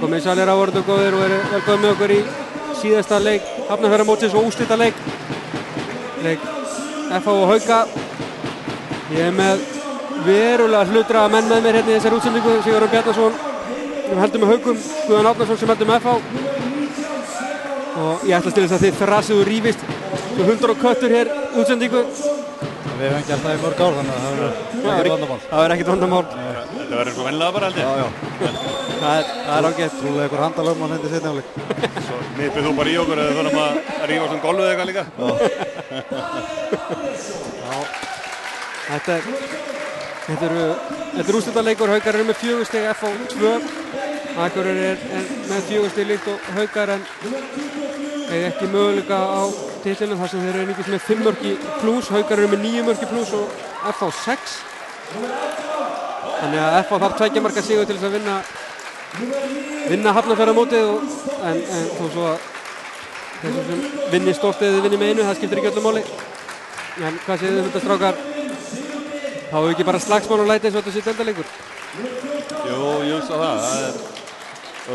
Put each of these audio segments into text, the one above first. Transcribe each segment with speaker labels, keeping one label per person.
Speaker 1: Komið sælir á orðu góðir og eru velkomin með okkur í síðasta leik Hafnarfjarðarmótsins og úrslitaleik FH og Hauka. Ég með verulega hlutraða menn með mér hérna í þessari útsendingu. Sigurður Bjarnason sem heldur með Haukum, Guðjón Árnason sem heldur með FH. Og ég ætla til þess að þið þrasið og rífist svo hundur og köttur hér útsendingu.
Speaker 2: Við hefum gert það í mörg ár, þannig að það er ekkert vandamál.
Speaker 1: Það er ekkert vandamál.
Speaker 3: Þetta verður svo vennilega bara held ég.
Speaker 2: Já.
Speaker 1: Það er ágætt.
Speaker 2: Trúlega ykkur handalögmann hindi seinni hálfleik.
Speaker 3: Svo nippið þú bara í okkur eða þurfum að rífa svona golfið eitthvað líka.
Speaker 1: Þetta er úrslitaleikur. Haukar eru með 4 stig, FH 2. Akureyri er með 4 stig líkt og Haukar en ekki möguleika á titlinu þar sem þeir eru einungis með 5 mörk í plús. Haukar eru með 9 mörk í plús og FH 6. Þannig að FH þarf 2 marka sigur til þess að vinna Hafnarfjarðarmótið en þó svo að þessum sem vinni stórt eða vinni með einu, það skiptir ekki öllu máli. En hvað segir þið þetta strákar? Þá hefur ekki bara slagsmál og læti eins og þetta sé deildarleikur?
Speaker 3: Jú, ég hugsa það. Það er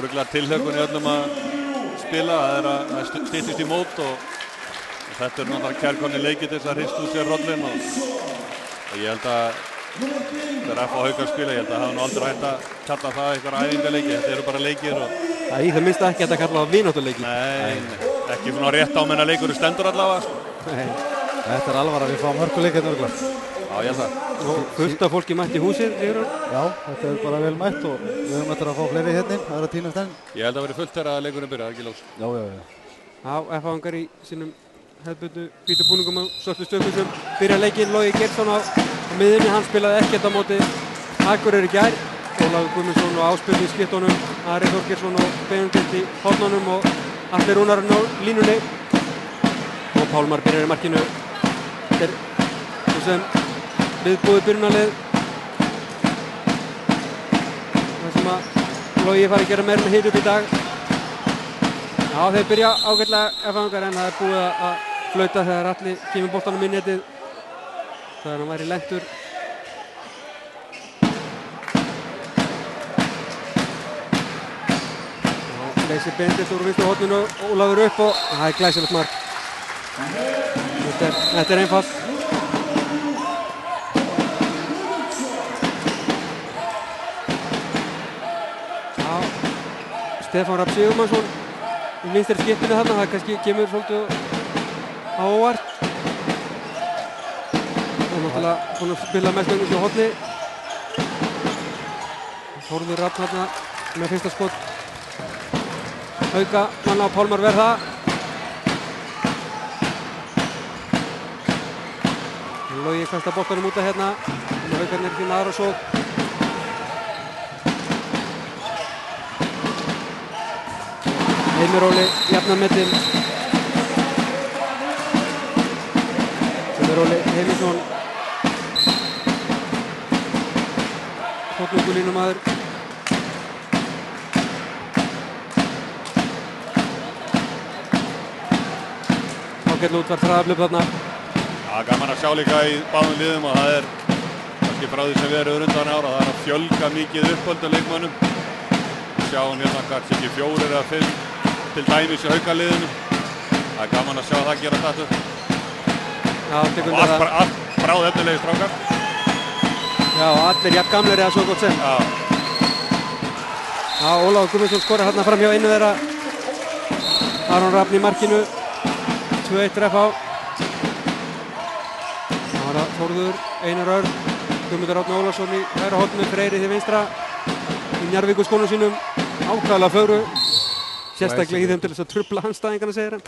Speaker 3: örugglega tilhlökkun í öllum að spila. Það styttist í mót og þetta er náttúrulega kærkonni leikið til þess að hrista úr sér rollin og ég held að þegar FH Haukar spila, ég held að hafa nú aldrei hægt að kalla það eitthvað æfingaleiki. Þetta eru bara leikir og
Speaker 1: Það í það minnsta ekki hægt að kalla það vináttuleiki.
Speaker 3: Nei, ekki svona rétt á menn að leikurinn stendur allavega.
Speaker 2: Þetta er alvara, við fáum hörkuleik hérna örugglega.
Speaker 3: Já, ég held það.
Speaker 1: Og fullt af fólki mætt í húsið, Sigurður.
Speaker 2: Já, þetta er bara vel mætt og við höfum eftir að fá fleiri hérna inn. Það er að tínast enn.
Speaker 3: Ég held að verið fullt þegar að leikurinn byrja, það er ekki ljós.
Speaker 2: Já.
Speaker 1: FH-angar í sínum hefðbundnu hvítu búningum og svörtu stöðbuxum byrja leikinn. Logi Geirsson á miðjunni, hann spilaði ekkert á móti Akureyri í gær. Ólafur Guðmundsson og Ásbjörn í skiptunum, Ari Þorgeirsson og Benedikt í hornunum og Atli Rúnarinn á línunni. Og Pálmar byrjar í markinu. Þetta er svo sem viðbúið byrjunarlið. Það sem að Logi fari að gera meira með hit upp í dag. Já, þeir byrja ágætlega FH-angar en það er búið að flauta þegar Atli kemur boltanum inn í netið. Þegar hann væri lentur. Leysir Benedikt úr vinstri horninu og Ólafur upp og það er glæsilegt mark. Þetta er einfalt. Já, Stefán Rafn Sigurmannsson í vinstri skiptinu þarna, það kannski kemur svolítið á óvart. Það er náttúrulega búinn að spila mest í horni. Þórður Rafn þarna með fyrsta skot. Hauka, manna á Pálmar verð það. Logi kastar boltanum út af hérna. Haukarnir fyrir aðra sók. Heimir Óli jafnar metin. Heimir Óli Heimisson. Tóknungulínumaður. Ágætlega útfært hraðaflöp þarna.
Speaker 3: Já, gaman að sjá líka í báðum liðum og það er kannski frá því sem við erum undan ára. Það er að fjölga mikið uppöldum leikmönnum. Við sjáum hérna kannski ekki 4 eða 5 til dæmis í Haukaliðinu. Það er gaman að sjá það gera þetta.
Speaker 1: Já,
Speaker 3: og allt bráð efnilegi strákar.
Speaker 1: Já, allir jafn gamlir eða svo gott sem. Já, Ólafur Guðmundsson skorar hérna fram hjá einu þeirra. Aron Rafn í markinu. 2-1 FH. Það var það Þórður, Einar Örn, Guðmundur Árni Ólafsson í hægra horninu, Freyri til vinstra í Njarðvíkurskónum sínum. Ákvæðlega fögru, sérstaklega í þeim til þess að trufla andstæðingarna, segir hann.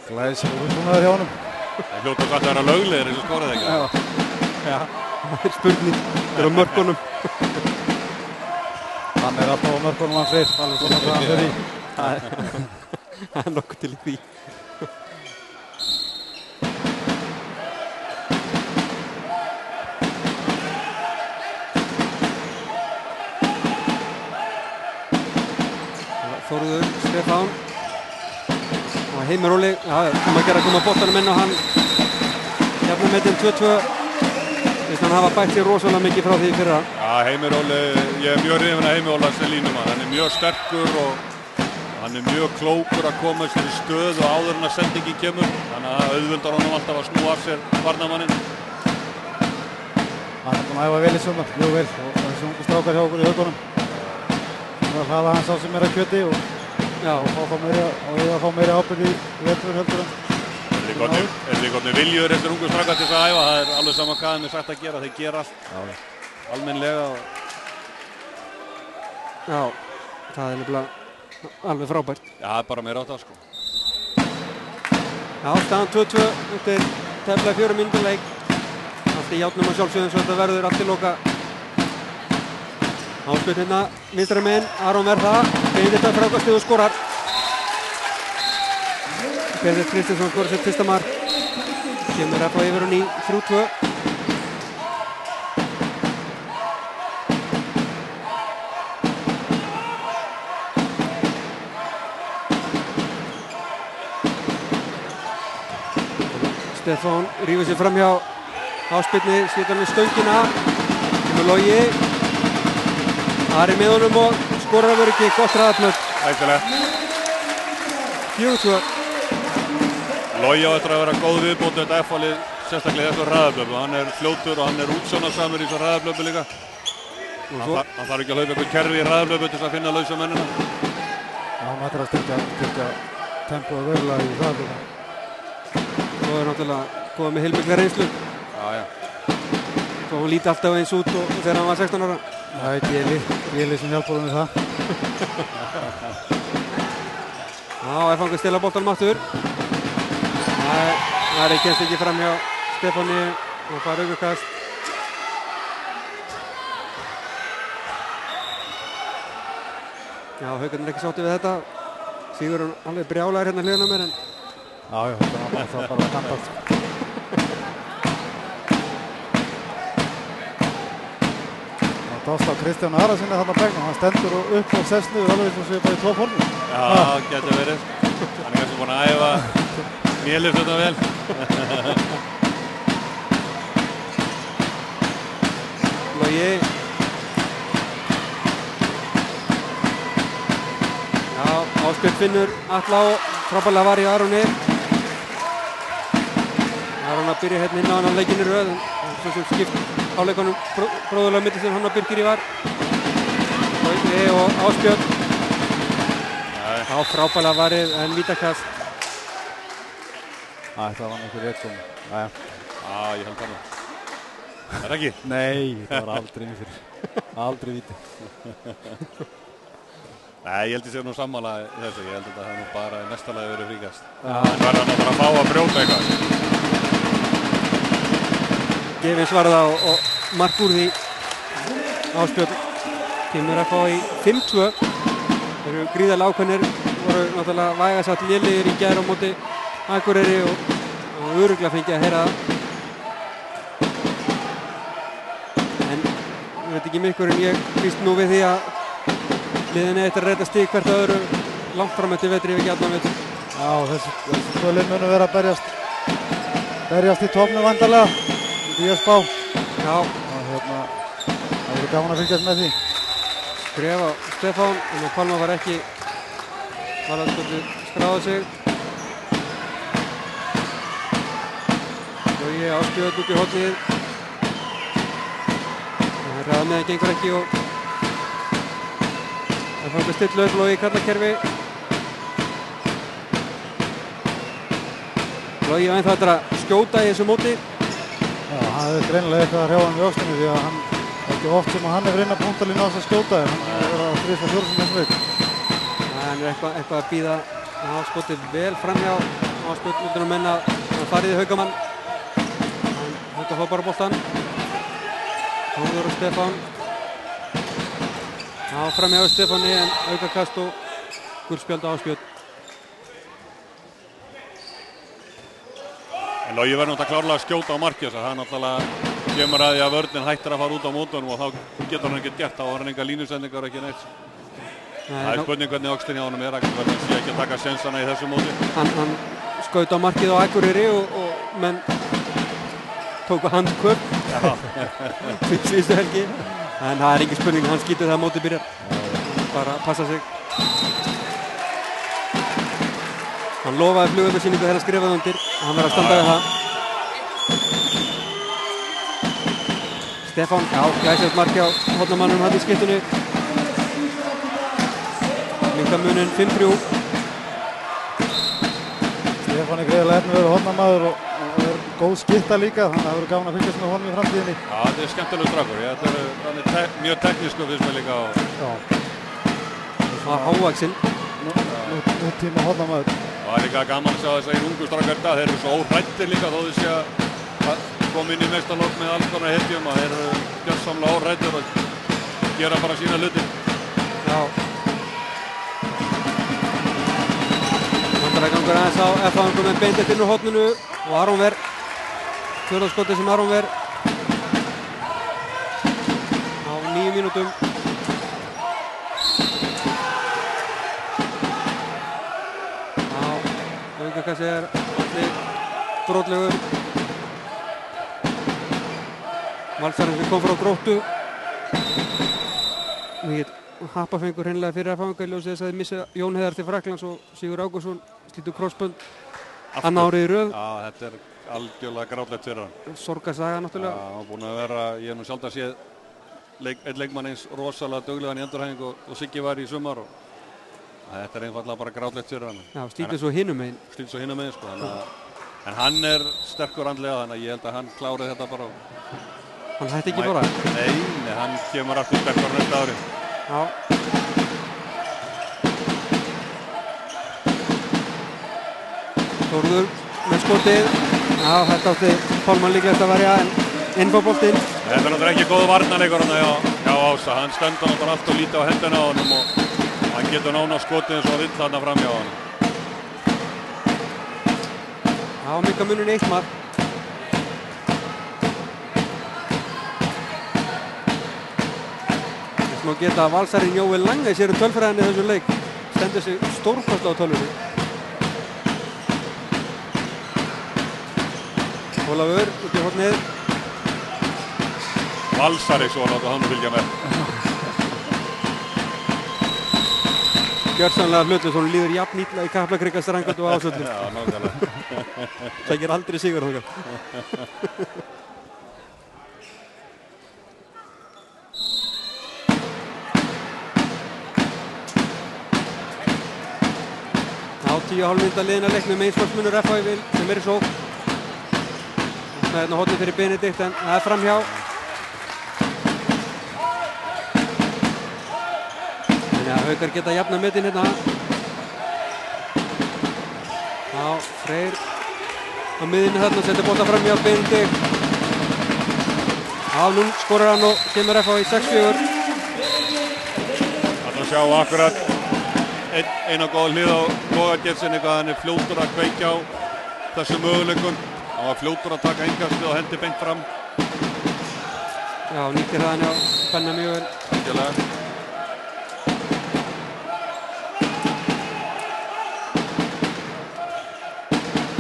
Speaker 2: Glæsilegur útbúnaður hjá honum.
Speaker 3: Það hljóta samt að vera löglegir eins og skorað ekki.
Speaker 1: Já, það er spurning. Það er á mörkunum.
Speaker 2: Hann er alltaf á mörkunum hann Freyr, alveg svona hvað hann fer í.
Speaker 1: Það er nokkuð til í því. Þórður, Stefán og Heimir Óli, já, að koma boltanum inn og hann jafnar metin 2-2. Þess að hann hafa bætt sér rosalega mikið frá því fyrra.
Speaker 3: Já, Heimir Óli, ég er mjög hrifinn af Heimir Óla sem línumann. Hann er mjög sterkur og hann er mjög klókur að koma sér í stöð og áður en að sendingin kemur. Þannig að það auðvöldar honum alltaf að snúa af sér varnarmanninn.
Speaker 2: Hann er búinn að æfa vel í sumar, mjög vel. Og þessi ungu strákar hjá okkur í Haukunum. Það er hlaða hans á sem er að kjöti og fá meiri ábyrgð í vetur heldur en.
Speaker 3: Er þið góðni viljur þessir ungu strákar til þess að æfa? Það er alveg sama hvað þeim er sagt að gera. Þeir gera allt almennlega.
Speaker 1: Já, það er nefnilega alveg frábært.
Speaker 3: Já, það er bara meira átt að sko.
Speaker 1: Já, staðan 2-2 eftir tæplega 4 mínútur leik. Allt í járnum að sjálfsögðum svo þetta verður allt til loka. Áspjöld hérna, vinstra megin, Aron Verða, Benedikt frákastið og skorar. Benedikt Kristinsson skorar sitt fyrsta mark. Kemur FH yfir á ný 3-2. Stefán rífur sér fram hjá Áspjölni, skýtur hann í stöngina. Kemur Logi. Ari með honum og skorar af öryggi, gott hraðaflöð.
Speaker 3: Ættilegt.
Speaker 1: 4-2.
Speaker 3: Logi á eftir að vera góð viðbót þetta F-valið, sérstaklega þessu hraðaflöfu. Hann er fljótur og hann er útsjónarsamur í þessu hraðaflöfu líka. Hann þarf ekki að hlaupa eitthvað kerfi í hraðaflöfu til þess að finna lausa mennina.
Speaker 2: Hann ætlar að styrkja tempóið verulega í hraðaflöfu.
Speaker 1: Svo er náttúrulega komið með heilmikla reynslu.
Speaker 3: Já.
Speaker 1: Svo hann líti alltaf eins út og þegar hann var 16 ára.
Speaker 2: Það er Géli sem hjálpar honum við það.
Speaker 1: Já, F-fangur stela boltanum aftur. Það kemst ekki fram hjá Stefáni og fær aukakast. Já, Haukarnir ekki sátti við þetta. Sigurður alveg brjálaður hérna hliðina á mér en.
Speaker 2: Já, það er bara kantast. Dást á Kristján Arasinni þarna begnum, hann stendur upp og sest niður alveg eins og sé bara í toppformi.
Speaker 3: Já, getur verið. Hann er kannski búinn að æfa mélið þetta vel.
Speaker 1: Logi. Já, Áspjöld finnur Atla og frábærlega var í Aroni. Aron að byrja hérna inn á annan leikinn í röð. Svo sem skipt áleikunum bróðurlega milli sem hann og Birgir í var. Logi og Áspjöld. Já, frábærlega varið en vítakast.
Speaker 2: Það var nokkuð rétt komið.
Speaker 3: Já, ég held það nú. Er það ekki?
Speaker 2: Nei, það var aldrei fyrir. Aldrei víti.
Speaker 3: Nei, ég held ég sé nú sammála þessu. Ég held að það hefði nú bara í næsta lagi verið fríkast. En var hann að fá að brjóta eitthvað.
Speaker 1: Gefins varða og mark úr því. Áspjöld kemur að fá í 5-2. Þeir eru gríðarlega ákveðnir, voru náttúrulega vægasatt lélegir í gær á móti Akureyri og örugglega fengið að heyra það. En ég veit ekki mikkur en ég býst nú við því að liðinni eitt að redda stig hvert öðru langt fram eftir vetri ef ekki allan vetur.
Speaker 2: Já, þessi tvö lið munu vera að berjast í toppnum vandarlega. Í að spá.
Speaker 1: Já.
Speaker 2: Það verður gaman að fylgjast með því.
Speaker 1: Skref á Stefán, en að Pálma var ekki skráði sig. Logi Áspjöld út í hornið. Það er ræða með það gengur ekki og það fannst að stilla upp Logi í kallakerfi. Logi var ennþá eftir að skjóta í þessu móti.
Speaker 2: Já, hann hefði greinilega eitthvað að hrjá hann í öxlinni því að hann ekki oft sem að hann hefur inn að punktalínu á þess að skjóta en hann hefur verið að 3-4 sem þessum veik.
Speaker 1: Það er eitthvað að bíða að hafa skotið vel framhjá á spjöldmyndunum menn að farið í Haukamann. Hauka fá bara boltan. Þórður og Stefán. Já, framhjá Stefáni en aukakast og gulspjald á Áspjöld.
Speaker 3: En Logi verður náttúrulega klárlega að skjóta á markið þess að það náttúrulega kemur að því að vörnin hættir að fara út á mótunum og þá getur hann ekkert gert, þá har hann enga línusendingar og ekki neitt. Það er spurning hvernig öxlinn hjá honum er, verður hann sé ekki að taka sensana í þessu móti.
Speaker 1: Hann skaut á markið á Akureyri og menn tóku handköp síðustu helgi. En það engin spurning, hann skýtur það mótið byrjar. Bara passa sig. Hann lofaði flugvallarsýningu þegar skrifaði undir. Hann verður að standa við það. Stefán, glæsilegt marki á hornamannum hann í skiptinu. Minnka munin 5-3.
Speaker 2: Stefán greiðilega efnilegur hornamaður og góð skipta líka, þannig að það verður gaman að fylgjast með honum í framtíðinni.
Speaker 3: Já, þetta er skemmtilegur strákur. Hann er mjög teknískur finnst mér líka.
Speaker 2: Já.
Speaker 1: Svona hávaxinn.
Speaker 2: Nú tíma hornamaður.
Speaker 3: Það er líka gaman að sjá þessar ungu strákar þetta. Þeir eru svo óhrættir líka þó þau sé að koma inn í meistarlokk með alls konar hetjum og þeir eru gjörsamlega óhrættir og gera bara sína hluti.
Speaker 1: Já. Vandræði gangur aðeins á F-fangum með beint inn úr horninu og Aron Ver. Fjórðaskotið sem Aron Ver á 9 mínútum. Aukakassi er allir brotlegur. Valsarinn sem kom frá Gróttu. Mikið happafengur hreinlega fyrir að fanga í ljósi þess að þeir missa Jón Heiðar til Frakklands og Sigur Ágústsson slítur krossbönd annað árið í röð.
Speaker 3: Já, þetta er algjörlega grátlegt fyrir hann.
Speaker 1: Sorgarsaga náttúrulega.
Speaker 3: Já, hann er búinn að vera, ég hef nú sjálf að séð einn leikmann eins rosalega duglegan í endurhæfingu og Siggi var í sumar og þetta er einfallega bara grátlegt fyrir hann.
Speaker 1: Já, stýtið svo hinum megin.
Speaker 3: Stýtið svo hinum megin, sko. En hann er sterkur andlega þannig að ég held að hann klárið þetta bara.
Speaker 1: Hann hætti ekki bara?
Speaker 3: Nei, hann kemur aftur sterkur næsta ári.
Speaker 1: Já. Þórður með skotið. Já, þetta átti Pálmann líklegast að verja en innfáboltinn.
Speaker 3: Þetta er náttúrulega ekki góð varnarleikur hann hjá Ása. Hann stendur náttúrulega allt og lítið á hendina á honum og hann getur nána skotið eins og vill þarna fram hjá hann.
Speaker 1: Já, minnka munin 1 mark. Þess má geta að Valsarinn Jói Lange sér tölfræðinni í þessum leik. Stendur sig stórkostlega á tölvunni. Ólafur út í hornið.
Speaker 3: Valsari svo láta hann fylgja með.
Speaker 1: Gjörsamlega hlutlust, hún líður jafn illa í Kaplakrika, Strandgötu og Ásvöllum.
Speaker 3: Já, nákvæmlega.
Speaker 1: Sækir aldrei sigur þangað. Já, 10,5 mínúta liðin að leiknum með einsportsmunur FH sem er í sókn. Það er hérna hornið fyrir Benedikt en það er framhjá. Þannig að Haukar geta jafna metin hérna. Já, Freyr á miðinni þarna, setur bolta framhjá Benedikt. Já, nú skorar hann og kemur FH í 6-4.
Speaker 3: Þarna sjá akkurat eina góða hlið á Logagersinni hvað hann er fljótur að kveikja á þessum möguleikum. Hann var fljótur að taka innkastið og hendi beint fram.
Speaker 1: Já, nýttir það hann á Benna mjög vel.
Speaker 3: Algjörlega.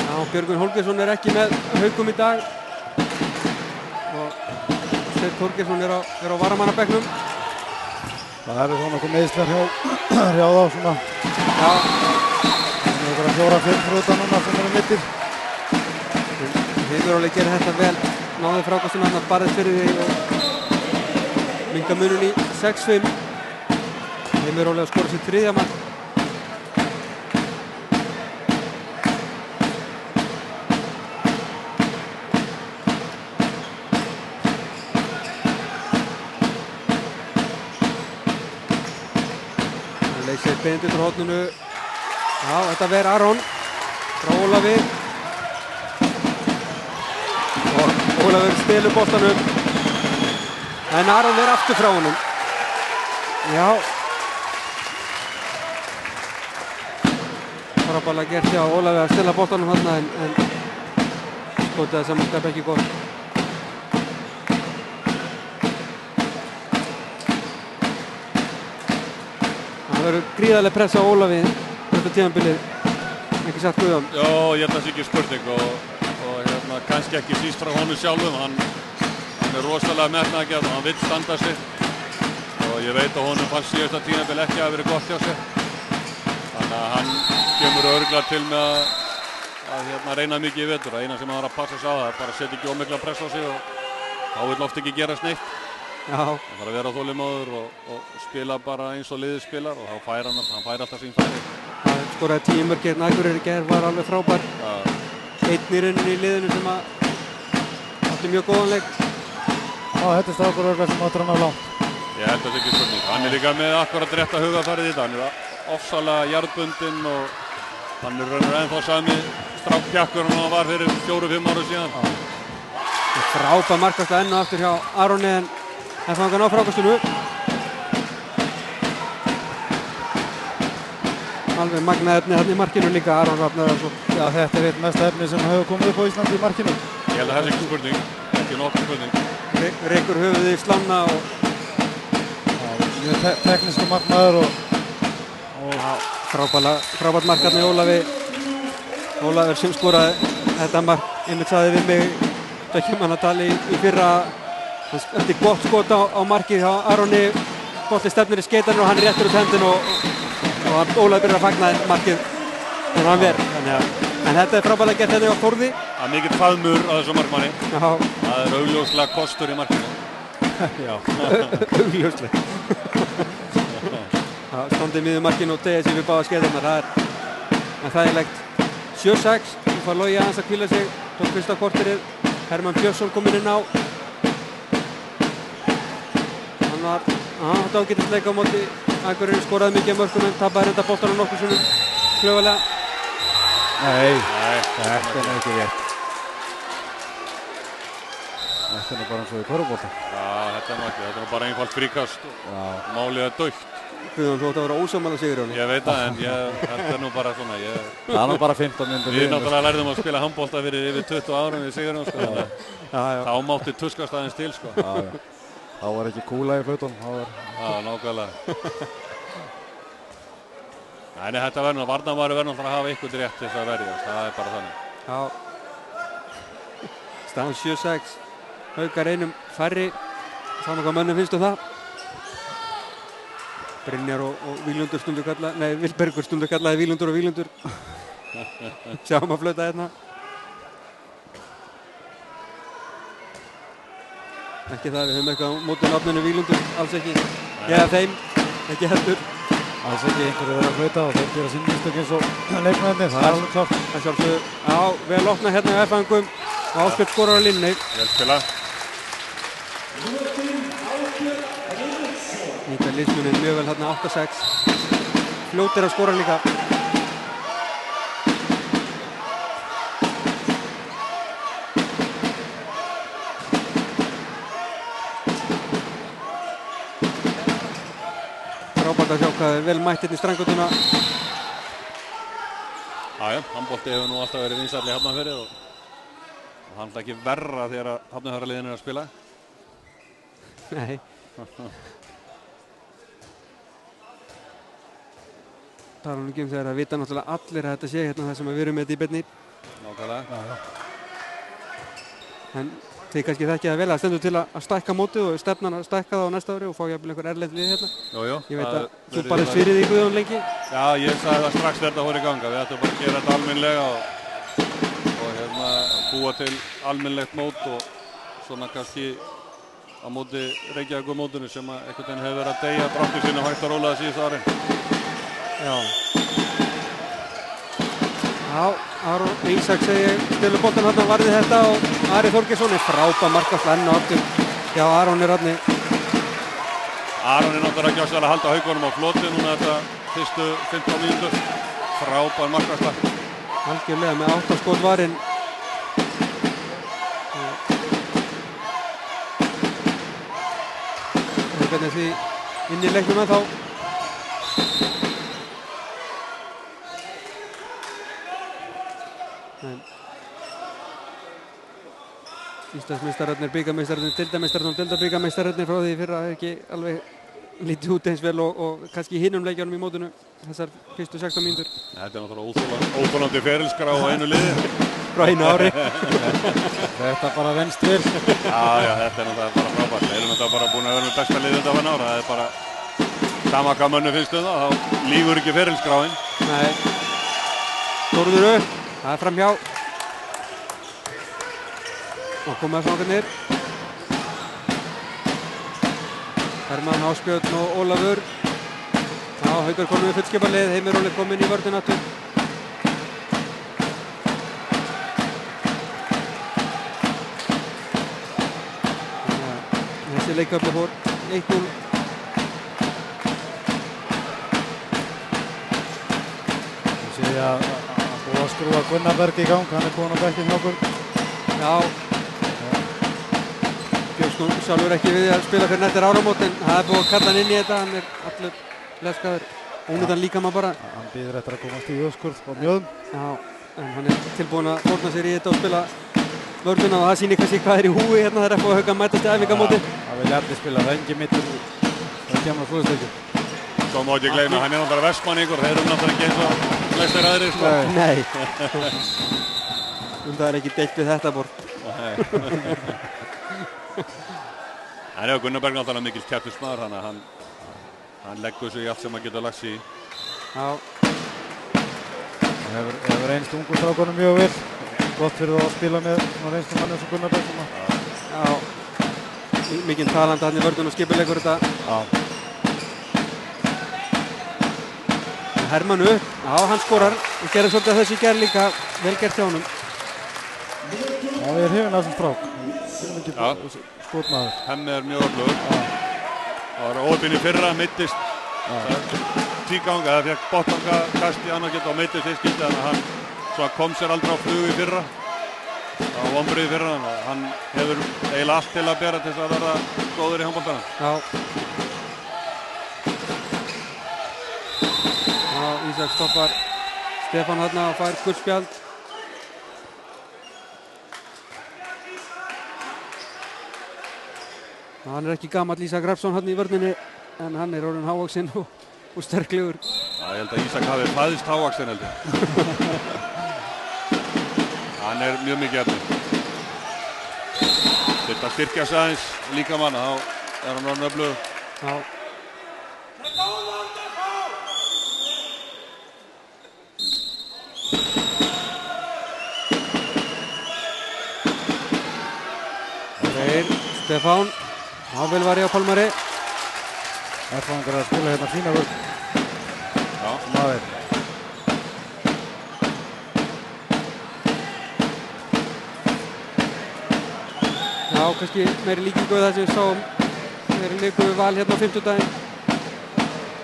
Speaker 1: Já, Björgvin Holgersson er ekki með Haukum í dag. Og Steinn Þorgeirsson er á varamannabekknum.
Speaker 2: Það eru svona nokkuð meiðslar hjá þá svona.
Speaker 1: Já.
Speaker 2: Það er einhverja 4-5 fyrir utan núna sem eru mittir.
Speaker 1: Heimir Óli gerir þetta vel, náði frákastinu hann að barðið fyrir því og minnka munun í 6-5. Heimir Óli að skora sitt 3. mark. Það leysir Benedikt úr horninu. Já, þetta verður Aron frá Ólafi. Ólafur stelur boltanum en Aron er aftur frá honum. Já, frábærlega gert hjá Ólafi að stela boltanum þarna en skotið að samanskap ekki gott. Það verður gríðarlega pressa á Ólafi þetta tímabilið, ekki satt Guðjón?
Speaker 3: Já, ég held að það sé ekki spurning og kannski ekki síst frá honum sjálfum. Hann hann rosalega metnaðargjarn og hann vill standa sig og ég veit að honum fannst síðasta tímabil ekki að verið gott hjá sér. Þannig að hann kemur örugglega til með að reyna mikið í vetur. Eina sem hann þarf að passa sig á það bara setja ekki ómikla press á sig og þá vill oft ekki gerast neitt.
Speaker 1: Já.
Speaker 3: Hann þarf að vera þolinmóður og spila bara eins og liðið spilar og þá fær hann fær alltaf sín færi.
Speaker 1: Það skoraði 10 mörk gegn Akureyri í gær, var alveg frábær. Einn í rauninni í liðinu sem átti mjög góðan leik.
Speaker 2: Já, þetta strákur örugglega sem áttur hann á langt.
Speaker 3: Ég held að þetta ekki spurning. Hann líka með akkurat rétta hugarfarið í þetta. Hann ofsalega jarðbundinn og hann raunur ennþá sami strákpjakkur en hann var fyrir 4-5 ára síðan.
Speaker 1: Frábær markvarsla enn og aftur hjá Aroni en það fann hann á frákastinu. Alveg magnaði efni þarna í markinu líka, Aron Rafnar.
Speaker 2: Já, þetta er eitt mesta efni sem hefur komið upp á Íslandi í markinu.
Speaker 3: Ég held að það sé ekki spurning, ekki nokkur spurning.
Speaker 1: Rekur höfuðið í slanna og
Speaker 2: teknísku markmaður og
Speaker 1: frábært mark þarna í Ólafur sem skoraði þetta mark. Einmitt sagði við mig ekki mann að tala í fyrra. Þetta er gott skot á markið hjá Aroni. Bolti stefnir í skeitarinn og hann réttur út hendin og Ólafur byrjar að fagna markið en hann verð. En þetta er frábærlega gert hérna á Þórði.
Speaker 3: Það er mikill faðmur á þessu markmanni.
Speaker 1: Já.
Speaker 3: Það er augljóslega kostur í markinu.
Speaker 1: Já, augljóslega. Það standi miður markinu og tegja sér við báða skeitarnar. Það er þægilegt. 7-6, hún fær Logi aðeins að hvíla sig. Tók fyrsta korterið. Hermann Björnsson kominn inn á. Hann var þetta ágætis leik á móti Akureyri, skoraði mikið af mörkum en tapaði reynda boltanum nokkuð sinnum klaufalega.
Speaker 2: Nei, þetta er ekki rétt. Þetta er bara eins og í körfubolta.
Speaker 3: Já, þetta er ekki, þetta er bara einfalt fríkast og málið er dautt.
Speaker 1: Guðjón, þú átt að vera ósammála Sigurjóni.
Speaker 3: Ég veit það, en þetta er nú bara svona.
Speaker 2: Það er nú bara 15 myndir.
Speaker 3: Við náttúrulega lærðum að spila handbolta fyrir yfir 20 árum við Sigurjón, sko. Þá mátti tuskast aðeins til, sko.
Speaker 2: Þá var ekki kúla í flautunum.
Speaker 3: Já, nákvæmlega. Nei, þetta verður að varnarmaður verður að hafa eitthvað rétt til þess að verja. Það er bara þannig.
Speaker 1: Já. Staðan 7-6. Haukar einum færri. Saman hvað mönnum finnst það. Brynjar og Víglundur stundu kallaði, nei, Vilbergur stundu kallaði Víglundur og Víglundur. Sjáum að flauta hérna. Ekki það, við höfum eitthvað á móti nafninu Víglundur, alls ekki. Eða þeim, ekki heldur.
Speaker 2: Alls ekki, einhverju verður að flauta og þeir gera sín mistök eins og leikmennirnir, það er alveg klart.
Speaker 1: Það sjálfsögðu, já, vel opnað hérna í F-fangum og Ásbjörn skorar á línunni.
Speaker 3: Vel spila.
Speaker 1: Nýta liðsmuninn mjög vel hérna 8-6. Fljótir að skora líka. Frábært að sjá hvað er vel mætt hérna í Strangutuna.
Speaker 3: Jájá, handbolti hefur nú alltaf verið vinsæll í Hafnarfirði og hann er ekki verra þegar Hafnarfjarðarliðin er að spila.
Speaker 1: Nei. Það er nú ekki þegar að vita náttúrulega allir að þetta sé hérna það sem við erum með þetta í beinni.
Speaker 3: Nákvæmlega.
Speaker 1: En þið kannski þekkja það vel að stendur til að stækka mótið og stefnan að stækka það á næsta ári og fá jafnvel einhver erlend lið hérna.
Speaker 3: Jú.
Speaker 1: Ég veit að þú barðist fyrir því Guðjón lengi.
Speaker 3: Já, ég sagði það strax þegar þetta fór í ganga. Við ættum bara að gera þetta almennlega og búa til almennlegt mót og svona kannski á móti Reykjavíkurmótinu sem einhvern veginn hefur verið að deyja brátt í sinni hægt að róla það síðustu árin.
Speaker 1: Já, Aron Ísak segir stilur boltan hérna varði þetta og Ari Þorgeirsson er frábær markvarsla enn og aftur. Já, Aron er hérna.
Speaker 3: Aron er náttúrulega ekki að halda haugunum á floti núna þetta fyrstu 15 mínútur. Frábær markvarsla.
Speaker 1: Algjörlega með 8 skot varinn. Hvernig því inn í leiknum ennþá. Íslandsmeistararnir, bikarmeistararnir, deildarmeistararnir og deildarbikarmeistararnir frá því fyrra er ekki alveg lítið út eins vel og kannski hinum leikjunum í mótinu þessar fyrstu 16 mínútur.
Speaker 3: Þetta er náttúrulega óþolandi ferilskara á einu liði.
Speaker 1: frá einu ári.
Speaker 2: Þetta bara venst vel.
Speaker 3: Já, þetta er náttúrulega bara frábært. Við erum þetta bara búin að vera með besta liðið þetta ára. Það er bara sama hvað mönnum finnst það, þá lýgur ekki ferilskráin.
Speaker 1: Nei. Þórður upp, það er framhjá. Og komið að snáðinir. Hermann, Ásbjörn og Ólafur. Já, Haukar komið með fullskiparlið, Heimir Óli kominn í vörðina aftur. Þessi leikafli fór 1-0.
Speaker 2: Ég sé að búið að skrúa Gunnar Berg í gang, hann er búinn á bekkinn hjá okkur.
Speaker 1: Já. Bjóst nú sjálfur ekki við að spila fyrir nættir áramót, en það er búið að kalla hann inn í þetta, hann er allur leskaður. Ónýtan líka maður bara.
Speaker 2: Hann býður eftir að komast í öskurð á mjöðum.
Speaker 1: Já, en hann er tilbúinn að fórna sér í þetta og spila vörðuna og það sýnir kannski hvað er í húi hérna þegar FH Haukar mætast í æfingamóti.
Speaker 2: Það vil allir spila, það er engin mittur það kemur á svoðsleikjum.
Speaker 3: Svo má ekki gleyma, hann er náttúrulega vestmanningur, þeir eru náttúrulega ekki eins og flestir aðrir, sko.
Speaker 1: Nei. Það er ekki deilt við þetta borð.
Speaker 3: En já, Gunnar Berg náttúrulega mikil keppnismaður, þannig að hann leggur sig í allt sem hann getur lagt sig í.
Speaker 1: Já.
Speaker 2: Það hefur reynst ungu strákunum mjög vel. Gott fyrir þá að spila með reynstum manni eins og Gunnar Berg.
Speaker 1: Já. Mikinn talandi hann í vörðun og skipuleikur þetta.
Speaker 2: Já.
Speaker 1: Hermann upp. Já, hann skorar. Við gerum svolítið að þessu í gerð líka. Vel gert hjá honum.
Speaker 2: Já, ég er hrifinn af þessum strák.
Speaker 3: Já.
Speaker 2: Skotmaður.
Speaker 3: Hemmi er mjög öflugur. Það var opinn í fyrra, meiddist tvígang, eða fekk botangakast í annað geta og meiddist eitt þannig að hann kom sér aldrei á flug í fyrra. Það var vonbrigði í fyrra, þannig að hann hefur eiginlega allt til að bera til þess að verða góður í handboltanum.
Speaker 1: Já, Ísak stoppar Stefán þarna og fær gult spjald. Hann er ekki gamall Ísak Rafnsson hann í vörninni, en hann er orðinn hávaxinn og sterklegur.
Speaker 3: Já, ég held að Ísak hafi fæðist hávaxinn held ég. Hann er mjög mikið efni. Þetta styrkja sig aðeins líkamann, þá er hann orðinn öflugur.
Speaker 1: Já. Þeir, Stefán. Hável var ég á Pálmari.
Speaker 2: Erfangar að spila hérna fína vörð.
Speaker 3: Já.
Speaker 2: Maður.
Speaker 1: Já, kannski meiri líkingu við það sem við sáum þegar við leikum við Val hérna á 50-daginn.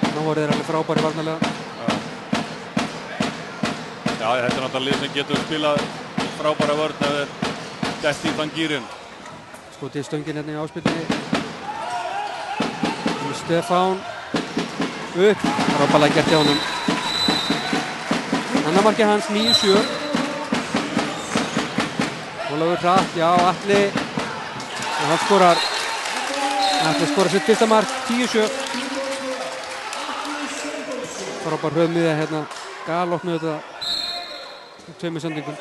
Speaker 1: Þá voru þeir alveg frábæri varnarlega.
Speaker 3: Já, þetta er náttúrulega lið sem getur spilað frábæra vörn ef þeir detti í þann gírinn.
Speaker 1: Skotið í stöngin hérna í áspilninni. Stefán upp, frábærlega gert hjá honum. Annar markið hans 9-7. Ólafur hratt, já, Atli og hann skorar. Atli skorar sitt fyrsta mark, 10-7. Frábær hröðmiðja hérna, galopnuð þetta tveimur sendingum.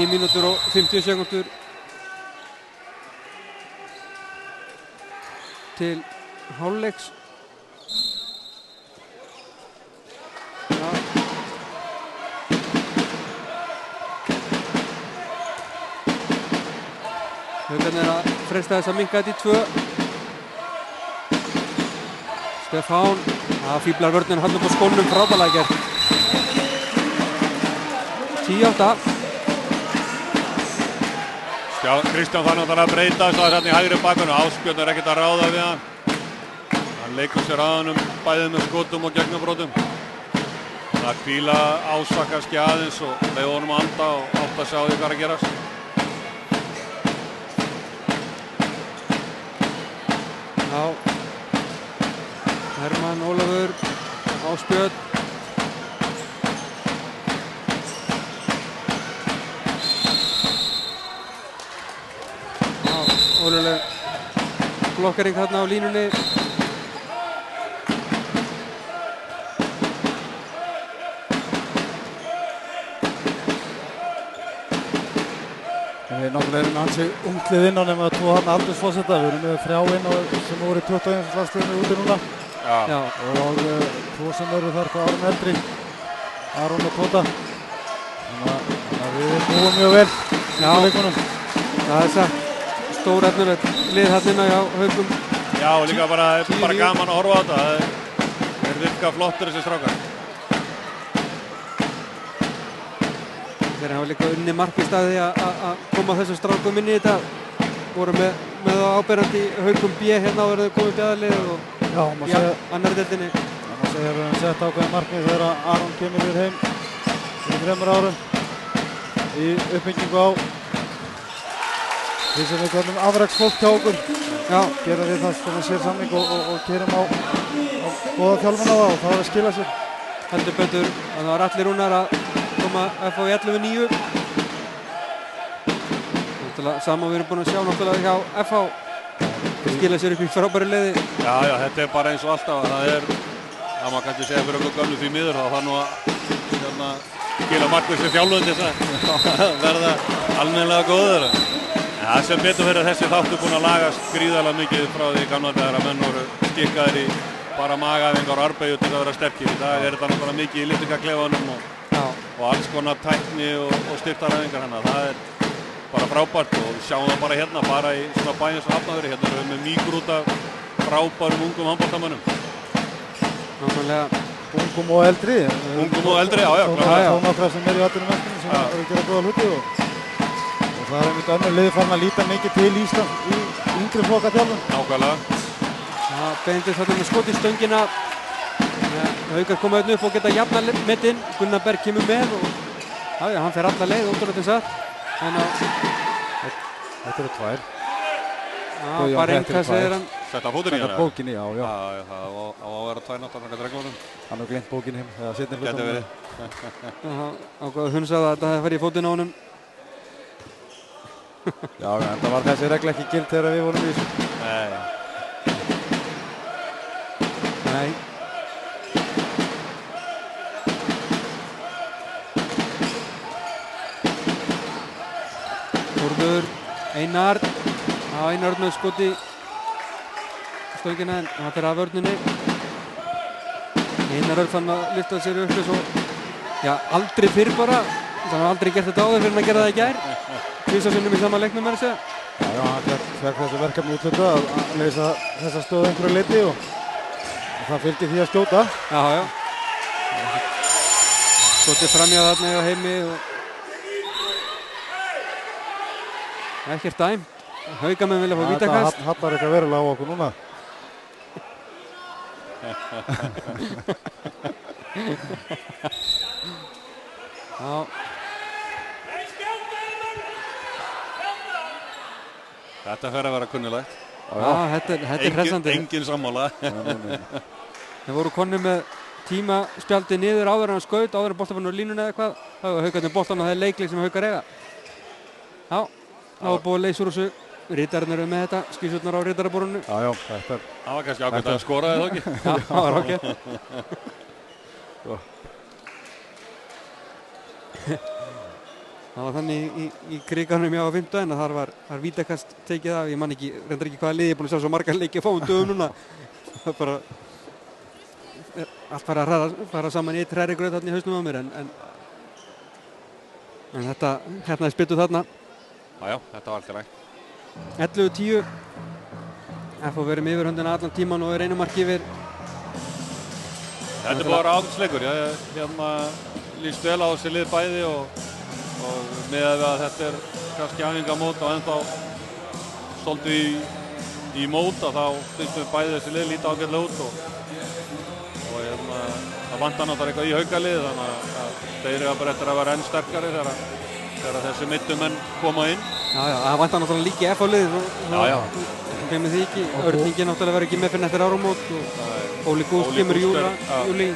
Speaker 1: Mínútur og 50 sekúndur til hálfleiks. Já. Haukarnir er að fresta þess að minnka þetta í 2. Stefán, það fíblar vörnin hann upp á skónum, frábærlega gert. 10-8.
Speaker 3: Kristján þarf náttúrulega að breyta þess að hérna í hægri bakinu. Ásbjörn er ekkert að ráða við hann. Hann leikur sér að hann bæðið með skotum og gegnabrótum. Það hvíla Ása kannski aðeins og leiða honum að anda og átt að sjá því hvað er að gerast.
Speaker 1: Já. Hermann, Ólafur, Ásbjörn. óluleg blokkering þarna á línunni.
Speaker 2: Við náttúrulega erum ansi unglið inn á nema 2 hann aldursforseta. Við erum með 3 inn á sem voru í 21. landsliðinu úti núna.
Speaker 1: Já.
Speaker 2: Og 2 sem eru þar hvað árum eldri. Aron og Tóta. Þannig að við búum mjög vel í leikunum.
Speaker 1: Það er sagt stórefnilegt lið hérna hjá Haugum.
Speaker 3: Já, og líka bara gaman að horfa á þetta. Það er virka flottur þessi strákar.
Speaker 1: Þeir hafa líka unni markvistæði að koma þessum strákum inn í þetta. Voru með það áberandi Haugum B hérna og verður komið bjæðarlið og í annar deildinni.
Speaker 2: Það má segja að við höfum sett ákveðin markmið þegar Aron kemur hér heim fyrir 3 árum í uppbyggingu á því sem við kallum afreksfólk hjá okkur. Já, gera við það svona sér samning og kerum á góða þjálfun á það og það var að skila sér.
Speaker 1: Heldur betur að það var allir rúnar að koma FH í 11-9. Náttúrulega saman við erum búin að sjá náttúrulega hjá FH. Þeir skila sér upp í frábæru liði.
Speaker 3: Já, þetta er bara eins og alltaf. Það má kannski segja fyrir okkur gömlu því miður þá þarf nú að skila markvissi þjálfun til þess að verða almennilega góður. Það sem betur fyrir þessi þáttu búinn að lagast gríðarlega mikið frá því gamla dagar að menn voru skikkaðir í bara magaæfingar og arbeið til að vera sterkir. Í dag er þetta náttúrulega mikið í lyftingaklefanum og alls konar tækni og styrktaræfingar hérna. Það er bara frábært og við sjáum það bara hérna, bara í svona bæjum sem Hafnarfirði. Hérna erum við með mýgur út af frábærum ungum handboltamönnum.
Speaker 1: Nákvæmlega.
Speaker 2: Ungum og eldri.
Speaker 3: Ungum og eldri, já.
Speaker 2: Þá nokkra sem eru í atvinnumennskunni sem eru að gera góða hluti og það er einmitt önnur liði farin að líta mikið til Íslands í yngri flokka þjálfun.
Speaker 3: Nákvæmlega.
Speaker 1: Það beindist þarna með skot í stöngina. Haukar koma hérna upp og geta jafna metinn. Gunnar Berg kemur með og hann fer alla leið, ótrúlega satt.
Speaker 2: Þetta eru 2.
Speaker 1: Bara hvað segir hann?
Speaker 3: Setta fótinn í
Speaker 2: hana? Setta bókinni, já.
Speaker 3: Já, það á að vera 2 náttúrulega með reglunum.
Speaker 2: Hann hefur gleymt bókinni heim, eða seinni hlutanum.
Speaker 3: Gæti verið.
Speaker 1: Ákvað að hunsa það að þetta hefði farið í fótinn á honum.
Speaker 2: Já, en það var þessi regla ekki gild þegar við vorum í þessu.
Speaker 1: Nei. Þórður, Einar. Einar með skoti stöngina en hann fer af vörninni. Einar fann að lyfta sér upp eins og aldrei fyrr bara. Það var aldrei gert þetta áður fyrir hann að gera það í gær. 2 sinnum í sama leiknum með þessu.
Speaker 2: Já, hann fekk þessu verkefni úthlutað að leysa þessa stöðu einhverju leyti og það fylgir því að skjóta.
Speaker 1: Já. Skotið framhjá þarna á Heimi og ekkert dæm. Haugamenn vilja fá vítakast.
Speaker 2: Það hallar eitthvað verulega á okkur núna.
Speaker 1: Já.
Speaker 3: Þetta fer að vera kunnulegt.
Speaker 1: Þetta er hressandi.
Speaker 3: Engin sammála.
Speaker 1: Þeir voru konur með tímaspjaldi niður áður en hann skaut, áður en boltan var á línunni eða eitthvað. Það var Haukarnir boltan og það er leikleik sem Haukar eiga. Já, það var búið að leysa úr þessu. Rittarinn eru með þetta, skýrsutnar á rittarabúrunni.
Speaker 2: Já, þetta er...
Speaker 3: Það var kannski ágætt að skora eða ekki?
Speaker 1: Já, það var ágætt. Það var þannig í kriganum hjá á 5. að þar var vítakast tekið af. Ég man ekki, reyndar ekki hvaða lið, ég er búin að sjá svo margar leiki að fá dögum núna. Það er bara... Allt fara saman í eitt hrærigrauð þarna í hausnum á mér en þetta, hérna er spiltuð þarna.
Speaker 3: Já, þetta var alltaf rægt.
Speaker 1: 11-10. FH verið með yfirhöndina allan tíman og er einu mark yfir.
Speaker 3: Þetta er búin að vera ágætisleikur. Ég líst vel á þessi lið bæði og með að þetta er kannski æfingamót og ennþá svolítið í mót þá finnst við bæði þessi lið líta ágætlega út og það vantar náttúrulega eitthvað í Haukalið þannig að þeir eru bara eftir að vera enn sterkari þegar þessi mittumenn koma inn.
Speaker 1: Já, það vantar náttúrulega líka í FH-liðið.
Speaker 3: Já.
Speaker 1: Gleymið því ekki. Örningi náttúrulega verður ekki með fyrir eftir áramót og Óli Gúst kemur í júli.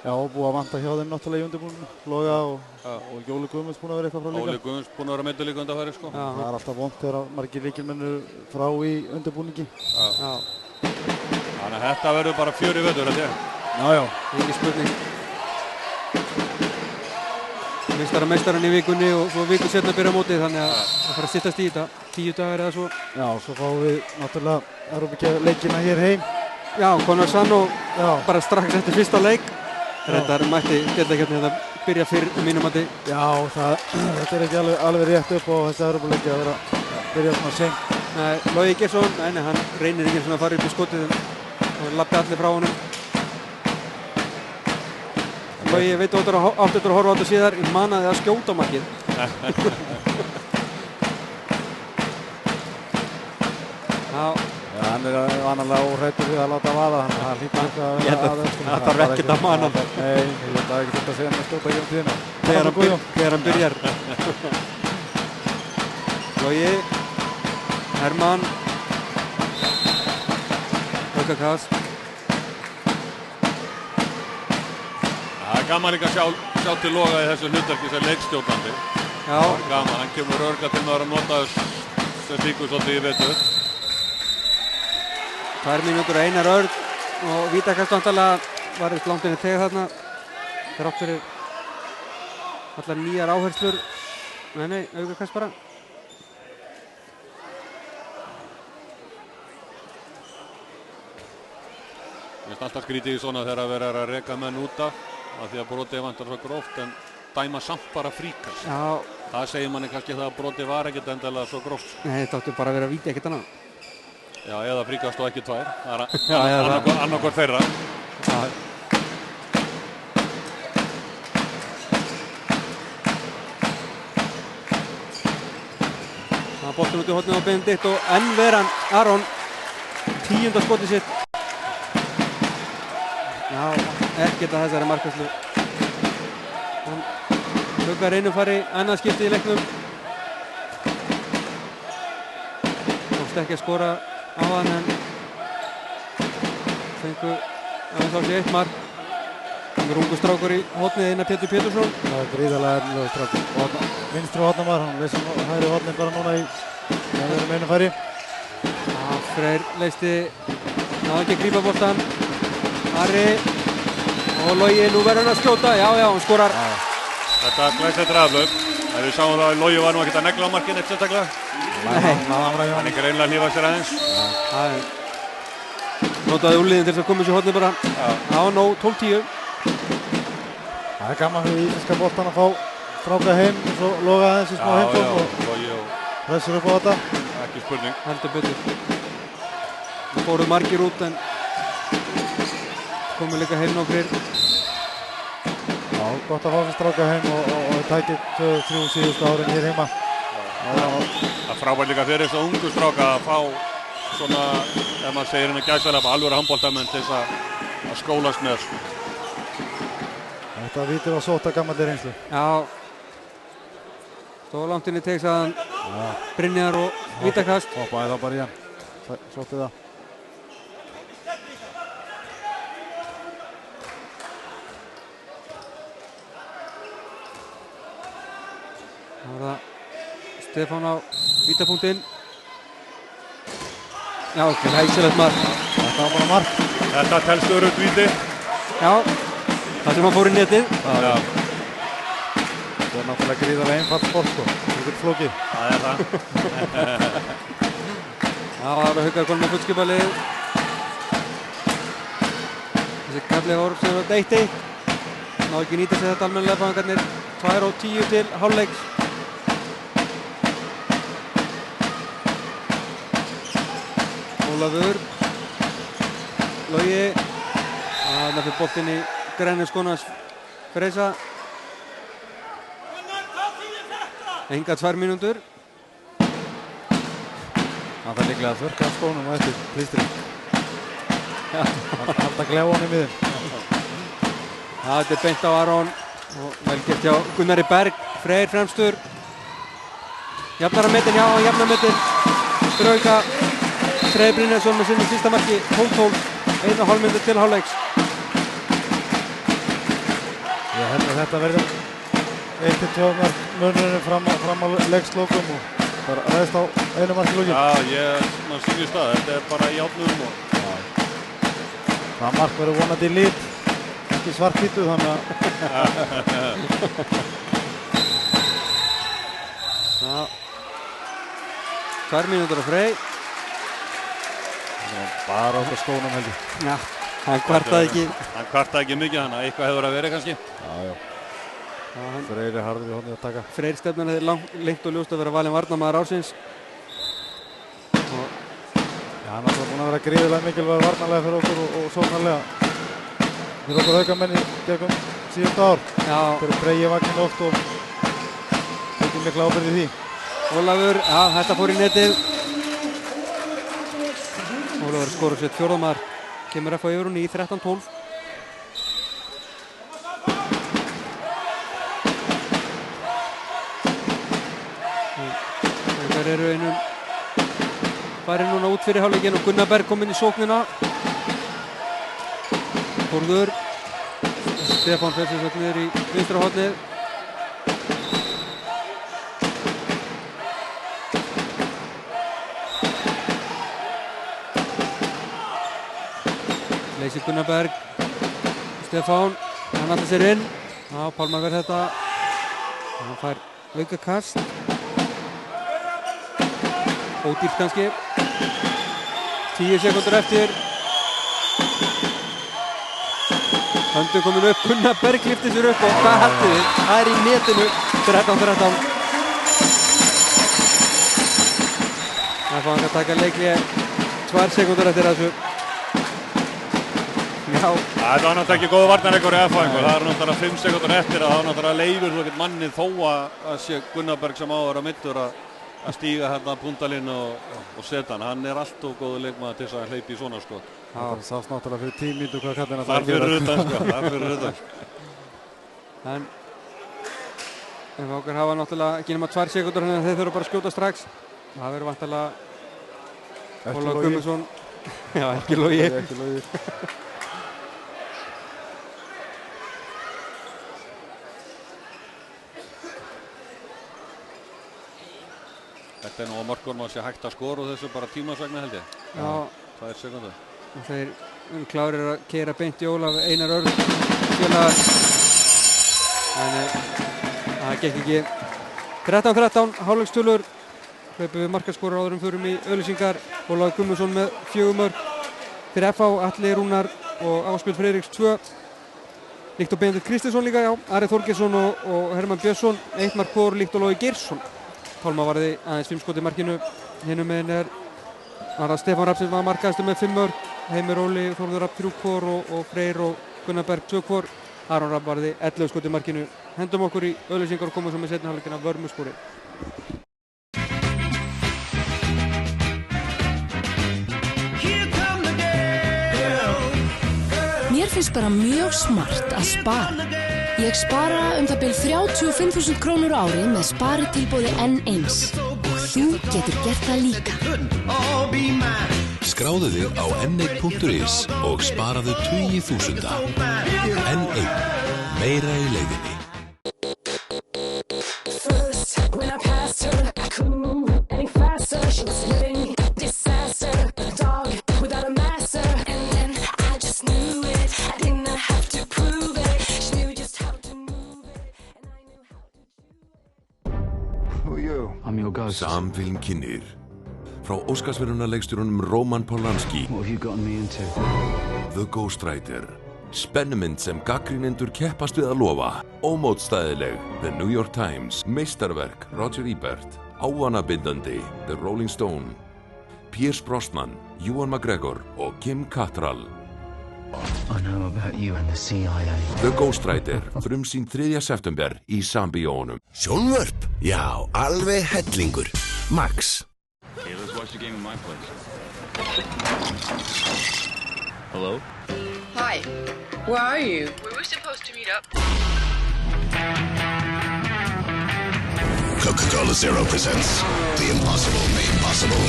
Speaker 2: Já, búið að vanta hjá þeim náttúrulega í undirbúinu, Loga og Jóli Guðmunds búinn að vera eitthvað frá líka.
Speaker 3: Óli Guðmunds búinn að vera meiddur líka undanfæri sko.
Speaker 2: Það er alltaf vont þegar margir lykilmennir frá í undirbúningi.
Speaker 1: Já.
Speaker 3: Þannig að þetta verður bara fjör í vetur, held ég.
Speaker 2: Já.
Speaker 1: Ekki spurning. Meistarinn í vikunni og svo viku setna byrja mótið, þannig að það fara að styttast í þetta. 10 dagar eða svo.
Speaker 2: Já, svo fáum við náttúrulega Evrópuleikina hér heim.
Speaker 1: Já, Conversano bara strax eftir fyrsta leik. Þetta mætti deildakeppni að byrja fyrr mínum mati.
Speaker 2: Já, þetta er ekki alveg rétt upp á þessi Evrópuleiki að vera að byrja svona seint.
Speaker 1: Nei, Logi Geirsson, hann reynir ekki svona að fara upp í skotið og lappi allir frá honum. Logi, ég veit að þú átt eftir að horfa á þetta síðar, ég manaði að skjóta markið. Já,
Speaker 2: hann er vanalega óhræddur við að láta vaða, hann hlýtur eitthvað að vera aðeins.
Speaker 1: Það þarf ekkert að mana hann.
Speaker 2: Nei, ég veit ekki þetta að segja hann að skjóta ekki tíðina.
Speaker 1: Þegar hann byrjar. Logi, Hermann, aukakast.
Speaker 3: Það er gaman líka að sjá til Loga í þessu hlutverki sem leikstjórnandi.
Speaker 1: Já.
Speaker 3: Það er gaman, hann kemur örgla til með að vera notaður sem slíkur svolítið í vetur.
Speaker 1: 2 mínútur og Einar Örn og vítakast vantarlega var eitt langt inn í teg þarna. Þrátt fyrir allar nýjar áherslur. Nei, aukakast bara.
Speaker 3: Mér finnst alltaf skrítið í svona þegar að vera að reka menn út af því að brotið vantar svo gróft en dæma samt bara fríkast.
Speaker 1: Já. Það
Speaker 3: segir manni kannski það að brotið var ekkert endilega svo gróft.
Speaker 1: Nei, þetta átti bara að vera víti, ekkert annað.
Speaker 3: Já, eða fríkast og ekki 2. Það er annarkvort þeirra.
Speaker 1: Já. Það er boltinn út í hornið á Benedikt og enn veran Aron 10. skotið sitt. Já, ekkert að þessari markværslu. Hann huggar einu fari annað skipti í leiknum. Komst ekki að skora á hann en fengu aðeins á sig 1 mark. Það er ungu strákur í hornið Einar Pétur Pétursson.
Speaker 2: Það er gríðarlega erfiður strákur. Vinstri hornamaður, hann leysir hægri hornin bara núna í einu færi.
Speaker 1: Freyr leysti, náði ekki að grípa boltann. Ari og Logi, nú verður hann að skjóta, já, hann skorar.
Speaker 3: Þetta glæsilegt raflöf. Við sáum það að Logi var nú ekkert að negla á markinu eitt sérstaklega.
Speaker 1: Nei.
Speaker 3: Hann er greinlega að hlífa sér aðeins.
Speaker 1: Notaði úrliðin til þess að koma sér hornið bara. Já, nóg 12-10.
Speaker 2: Það er gaman fyrir íslenska boltan að fá stráka heim og svo Loga aðeins í smá heimkom og pressur upp á þetta.
Speaker 3: Ekki spurning.
Speaker 1: Heldur betur. Það fóruð margir út en komið líka heim nokkrir.
Speaker 2: Já, gott að fá sér stráka heim og tækir 2-3 síðustu árin hér heima.
Speaker 3: Það er frábært líka fyrir þess að ungu stráka að fá svona, ef maður segir hérna gæsverðar, alvöru handboltamenn til þess að skólast með.
Speaker 2: Þetta vítir á sóta gammalli reynslu.
Speaker 1: Já. Stóð langt inn í tegsaðan Brynjar og vítakast.
Speaker 2: Hoppaði þá bara í hann. Sótti það.
Speaker 1: Það var það Stefán á vítapunktinn. Já, glæsilegt mark.
Speaker 2: Þetta var bara mark.
Speaker 3: Þetta telst örugt víti.
Speaker 1: Já, það sem hann fór í netið.
Speaker 3: Já.
Speaker 2: Þetta er náttúrulega gríðarlega einfalt sport sko. Ekkert flókið.
Speaker 3: Það er það.
Speaker 1: Já, það var Haukar konum með fullskipalið. Þessi kafli var sem var 1-1. Ná ekki nýta sig þetta almennilega fangarnir. 2:10 til hálfleiks. Ólafur. Logi. Það fyrir boltinn í grænu skónas Freysa. Enga 2 mínútur.
Speaker 2: Það er líklega að þurrka skónum og eftir klístring. Halda glefunum í miðum.
Speaker 1: Þetta er beint á Aron og vel gert hjá Gunnari Berg. Freyr fremstur. Jafnar að metin, já, jafnar metin. Drauga. Freyr Brynjarsson með sinni sísta marki. 12-12. 1,5 mínútur til hálfleiks.
Speaker 2: Ég held að þetta verður 1-2 mark munurinn fram á leikslokum og það ræðist á einu marki lókin.
Speaker 3: Já, maður sýnist það. Þetta er bara í átnum og...
Speaker 2: Það mark verður vonandi í lit, ekki svart-hvítu, þannig að...
Speaker 1: Já. 2 mínútur á Frey.
Speaker 2: Bara út á skónum held ég.
Speaker 1: Já, hann kvartaði ekki.
Speaker 3: Hann kvartaði ekki mikið, þannig að eitthvað hefur að vera kannski.
Speaker 2: Já. Freyr er harður í hornið að taka.
Speaker 1: Freyr stefnan hefði lengt og ljóst að vera valinn varnarmaður ársins.
Speaker 2: Hann er búinn að vera gríðilega mikilvægur varnarlega fyrir okkur og sóknarlega. Fyrir okkur aukamenni gegnum síðustu ár.
Speaker 1: Já.
Speaker 2: Fyrir Freyr vagninn oft og tekið mikla ábyrgð í því.
Speaker 1: Ólafur, já, þetta fór í netið. Ólafur skorur sitt 4. mark. Kemur FH yfir hún í 13-12. Þeir eru farið núna út fyrir hálfleikinn og Gunnar Berg kom inn í sóknina. Þórður. Stefán fer sér niður í vinstra hornið. Leysir Gunnar Berg. Stefán, hann allir sér inn. Já, Pálmar verð þetta. Hann fær auka kast. Ódýrt kannski. 10 sekúndur eftir. Höndu komin upp, Gunnar Berg lyfti sér upp og hvað haldið þið? Það er í netinu. 13-13. Það fá hann að taka leikli 2 sekúndur eftir þessu. Já.
Speaker 3: Það var náttúrulega ekki góð varnarleikur í FH-ingur. Það er náttúrulega 5 sekúndur eftir að það náttúrulega leifir þú ekkert mannið þó að sé Gunnar Berg sem á að vera middur að stíga hérna puntalinn og setja hann. Hann er allt og góður leikmaður til þess að hleypa í svona skot.
Speaker 2: Það sást náttúrulega fyrir 10 mínútur hvað kallinn að
Speaker 3: það fyrir utan sko. Það fyrir utan.
Speaker 1: En ef okkar hafa náttúrulega ekki nema 2 sekúndur þannig að þeir þurfa bara að skjóta strax. Það verður vantarlega Ólafur Guðmundsson. Já, ekki Logi.
Speaker 3: Þetta er nú á mörkunum að sé hægt að skora og þessu bara tímasvegna held ég.
Speaker 1: Já.
Speaker 3: 2 sekúndur.
Speaker 1: Og þeir klárir að keyra beint í Ólaf Einar Örn félagar. En það gekk ekki. 13-13, hálfleikstöluður. Hlaupum við markaskórar áður förum í auglýsingar. Ólafur Guðmundsson með 4 mörk. Fyrir FH, Atli Rúnar og Ásbjörn Friðriks 2. Líkt og Benedikt Kristinsson líka, já. Ari Þorgeirsson og Hermann Björnsson. 1 mark hvor líkt og Logi Geirsson. Pálma varði aðeins 5 skot í markinu. Hinum meginn var það Stefán Rapp sem var markaðistur með 5 mörk. Heimir Óli, Þórður Rapp 3 hvor og Freyr og Gunnar Berg 2 hvor. Aron Rapp varði 11 skot í markinu. Hendum okkur í auglýsingar og komum svo með seinni hálfleikinn af vörmuskori.
Speaker 4: Mér finnst bara mjög smart að spara. Ég spara það bil 35.000 krónur á ári með sparitilboði N1 og þú getur gert það líka.
Speaker 5: Skráðu þig á n1.is og sparaðu 20.000. N1. Meira í leiðinni. Samfilm kynnir frá Óskarsverðlaunaleikstjórunum Roman Polanski The Ghostwriter. Spennumynd sem gagnrýnendur keppast við að lofa. Ómótstæðileg The New York Times. Meistarverk Roger Ebert. Ávanabindandi The Rolling Stone. Pierce Brosnan, Ewan McGregor og Kim Cattrall.
Speaker 6: I know about you and the CIA.
Speaker 5: The Ghostwriter, frumsýnd 3. september í Sambíónum.
Speaker 7: Sjónvörp? Já, alveg hellingur. Max.
Speaker 8: Hey, let's watch the game in my place. Hello?
Speaker 9: Hi. Where are you? We were supposed to meet up.
Speaker 7: Coca-Cola Zero presents The Impossible Made Possible.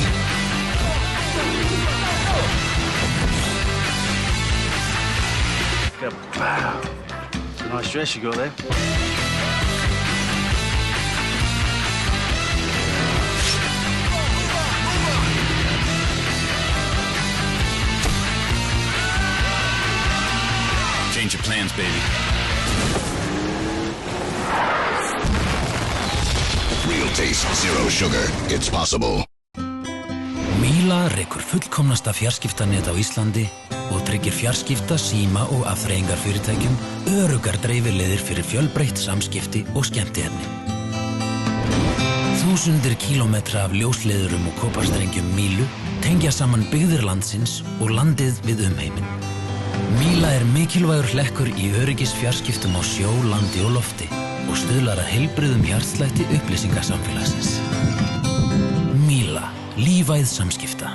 Speaker 8: Kapow!
Speaker 6: Nice dress you got there.
Speaker 7: Change your plans, baby. Real taste, zero sugar. It's possible.
Speaker 10: Míla rekur fullkomnasta fjarskiptanet á Íslandi og tryggir fjarskipta, síma og afþreyingarfyrirtækjum öruggar dreifileiðir fyrir fjölbreytt samskipti og skemmtiefni. Þúsundir kílómetra af ljósleiðurum og kóparstrengjum Mílu tengja saman byggðir landsins og landið við umheiminn. Míla mikilvægur hlekkur í öryggis fjarskiptum á sjó, landi og lofti og stuðlar að heilbrigðum hjartslætti upplýsingasamfélagsins. Míla, lífæð samskipta.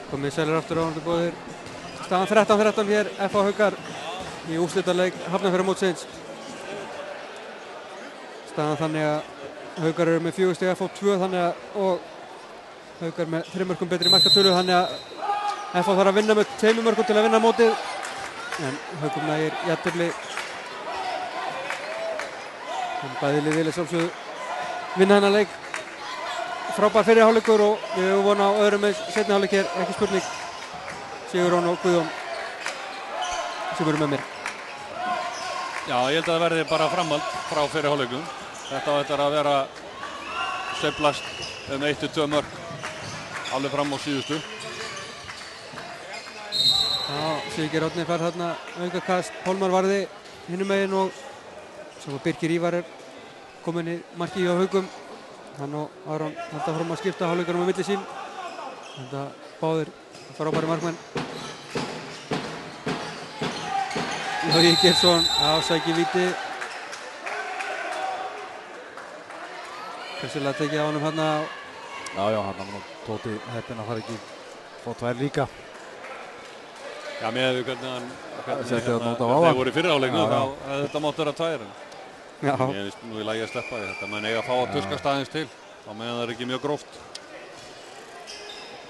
Speaker 1: Komið sælir aftur á bóðir. Staðan 13-13 hér, FH Haukar í úrslitaleik Hafnarfjarðarmótsins. Staðan þannig að Haukar eru með 4 stig, FH 2 þannig að og Haukar með 3 mörkum betri markatölu þannig að FH þarf að vinna með 2 mörkum til að vinna mótið. En Haukum nægir jafntefli. Bæði lið vilja sjálfsögðu vinna þennan leik. Frábær fyrri hálfleikur og við höfum von á öðrum með seinni hálfleik hér, ekki spurning. Sigurjón og Guðjón sem eru með mér.
Speaker 3: Já, ég held að það verði bara framhald frá fyrri hálfleikum. Þetta á að vera sveiflast 1-2 mörk alveg fram á síðustu.
Speaker 1: Já, Sigurgeir Árni fær þarna aukakast, Pálmar varði hinum megin og svo Birkir Ívar er komin í marki hjá Haukum. Hann og Aron halda fram að skipta hálfleikunum á milli sín. Þetta báðir frábæri markmenn. Logi Geirsson sækir víti. Hversilega tekið á honum hérna.
Speaker 2: Já, hann var nú Tóti heppinn að fara ekki fá 2 líka.
Speaker 3: Já, með hvernig hann
Speaker 2: þeir
Speaker 3: voru í fyrri hálfleiknum þá hefði þetta mátt vera 2.
Speaker 1: Já.
Speaker 3: Ég veist nú í lagi að sleppa því. Þetta menn eiga að fá að tuskast aðeins til. Þá meðan það er ekki mjög gróft.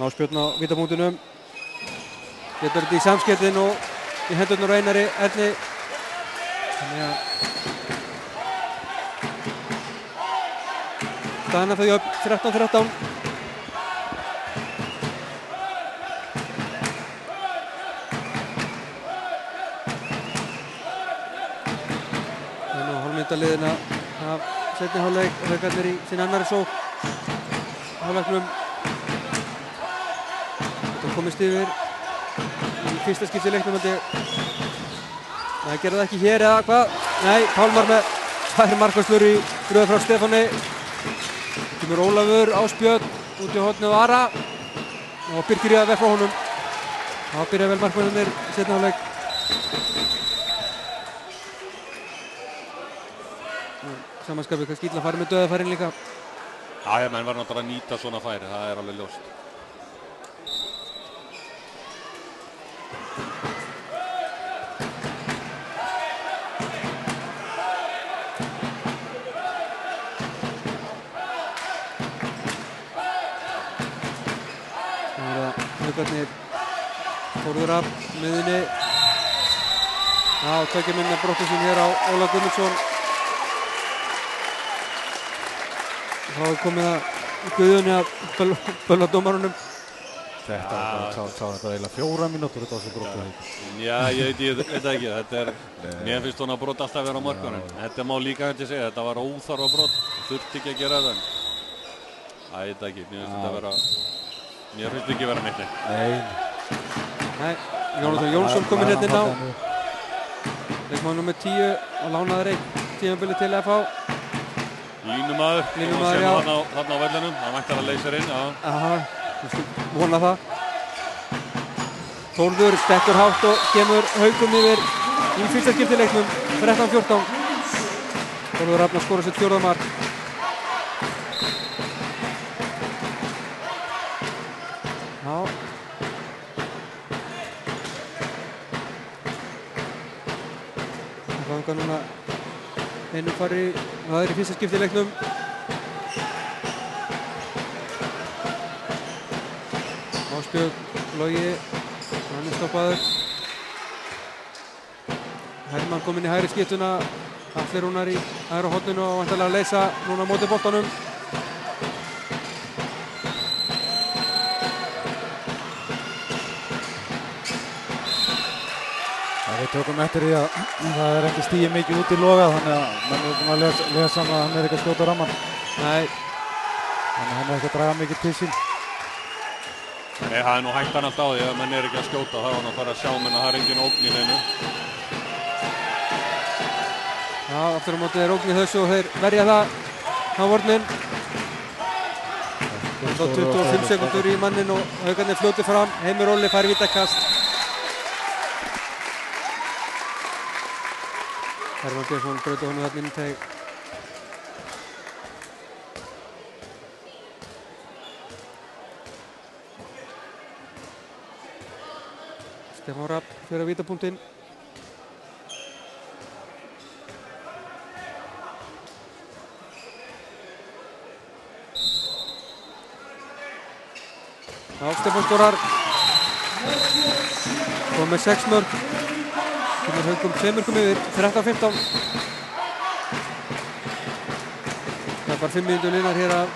Speaker 1: Náspjörn á vítapunktinum. Getur þetta í samskeytin og í hendurnar á Einari Erni. Þannig að staðan er þau upp 13-13. Liðina af seinni hálfleik og Haukarnir í sinni annari sókn hálfleiknum. Þetta komist yfir í fyrsta skipti í leiknum held ég. Það gerði það ekki hér eða hvað? Nei, Pálmar með 2 markvörslur í röð frá Stefáni. Kemur Ólafur Ásbjörn út í hornið á Ara og Birkir Ívar frá honum. Það byrja vel markmennirnir í seinni hálfleik. Samanskapið kannski illa að fara með döðafærin líka.
Speaker 3: Já, menn var náttúrulega að nýta svona færi, það er alveg ljóst.
Speaker 1: Það er að Haukarnir Þórður af miðunni. Já, tveggja minna brottu sín hér á Óla Guðmundsson. Þá er komið að Guðjóni að bölva dómarunum.
Speaker 2: Þetta sá þetta eiginlega 4 mínútur þetta á þessu brotu.
Speaker 3: Já, ég veit ekki. Mér finnst hún að brot alltaf vera á mörkunum. Þetta má líka hægt að segja. Þetta var óþarfa brot. Þurfti ekki að gera þetta. Það veit ekki. Mér finnst ekki vera neitt.
Speaker 1: Nei, Jónatan Jónsson kominn hérna inn á. Leikmaður nummer 10 og lánaður 1 tímabili til FH.
Speaker 3: Línumaður,
Speaker 1: já.
Speaker 3: Þarna á vellinum, hann væntar að leysa inn, já.
Speaker 1: Við vona það. Þórður stekkur hátt og kemur Haukum yfir í fyrsta skipti í leiknum, 13-14. Þórður Rafnar skorar sitt 4. mark. Já. Það ganga núna einu fari, það er í fyrsta skipti í leiknum. Ásbjörn, Logi, hann er stoppaður. Hermann kominn í hægri skiptuna. Allir Rúnar í hægra horninu og væntanlega að leysa núna á móti boltanum.
Speaker 2: Við tökum eftir því að það er ekki stigið mikið út í Loga þannig að menn er búin að lesa að hann er ekki að skjóta ramman.
Speaker 1: Nei.
Speaker 2: Þannig að hann er ekki að draga mikið til sín.
Speaker 3: Nei, það er nú hægt hann alltaf á því að menn er ekki að skjóta. Það var hann að fara að sjá menn að það er engin ógn í neinu.
Speaker 1: Já, aftur á móti er ógn í þessu og þeir verja það á vörnin. Það er 25 sekundur í mannin og Haukarnir fljóti fram. Heimir Óli fær vítakast. Hermann Björnsson brauti honum þarna inn í teig. Stefán Rapp fyrir að vítapunktinn. Já, Stefán skorar. Kom með 6 mörk. Kemur Haugum 2 mörkum yfir, 13-15. Það er bara 5 mínútur liðnar hér af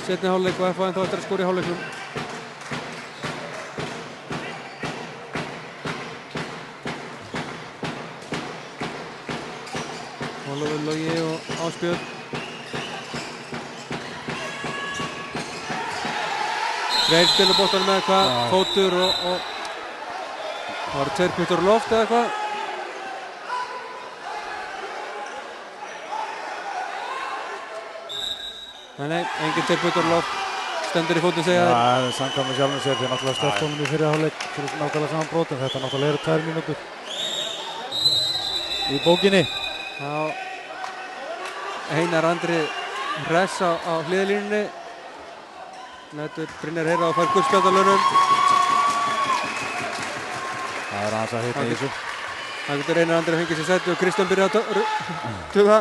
Speaker 1: seinni hálfleik og FH ennþá eftir að skora í hálfleiknum. Ólafur Logi og Ásbjörn. Freyr spilur boltanum með eitthvað, fótur og það var 2 puttur á loft eða eitthvað. Nei, engin 2 puttur á loft, stendur í fótinn segja þeir.
Speaker 2: Það er samkvæmt með sjálfum sér, þeir náttúrulega stöpt honum í fyrri hálfleik fyrir nákvæmlega saman brot, en þetta náttúrulega eru 2 mínútur í bókinni.
Speaker 1: Já, Einar Andri hress á hliðalínunni. Lætur Brynjar heyra og fær guldspjald á launum.
Speaker 2: Það er aðeins að hitna í þessu.
Speaker 1: Það getur Einar Andri að fengja sér sæti og Kristján byrja að tuga.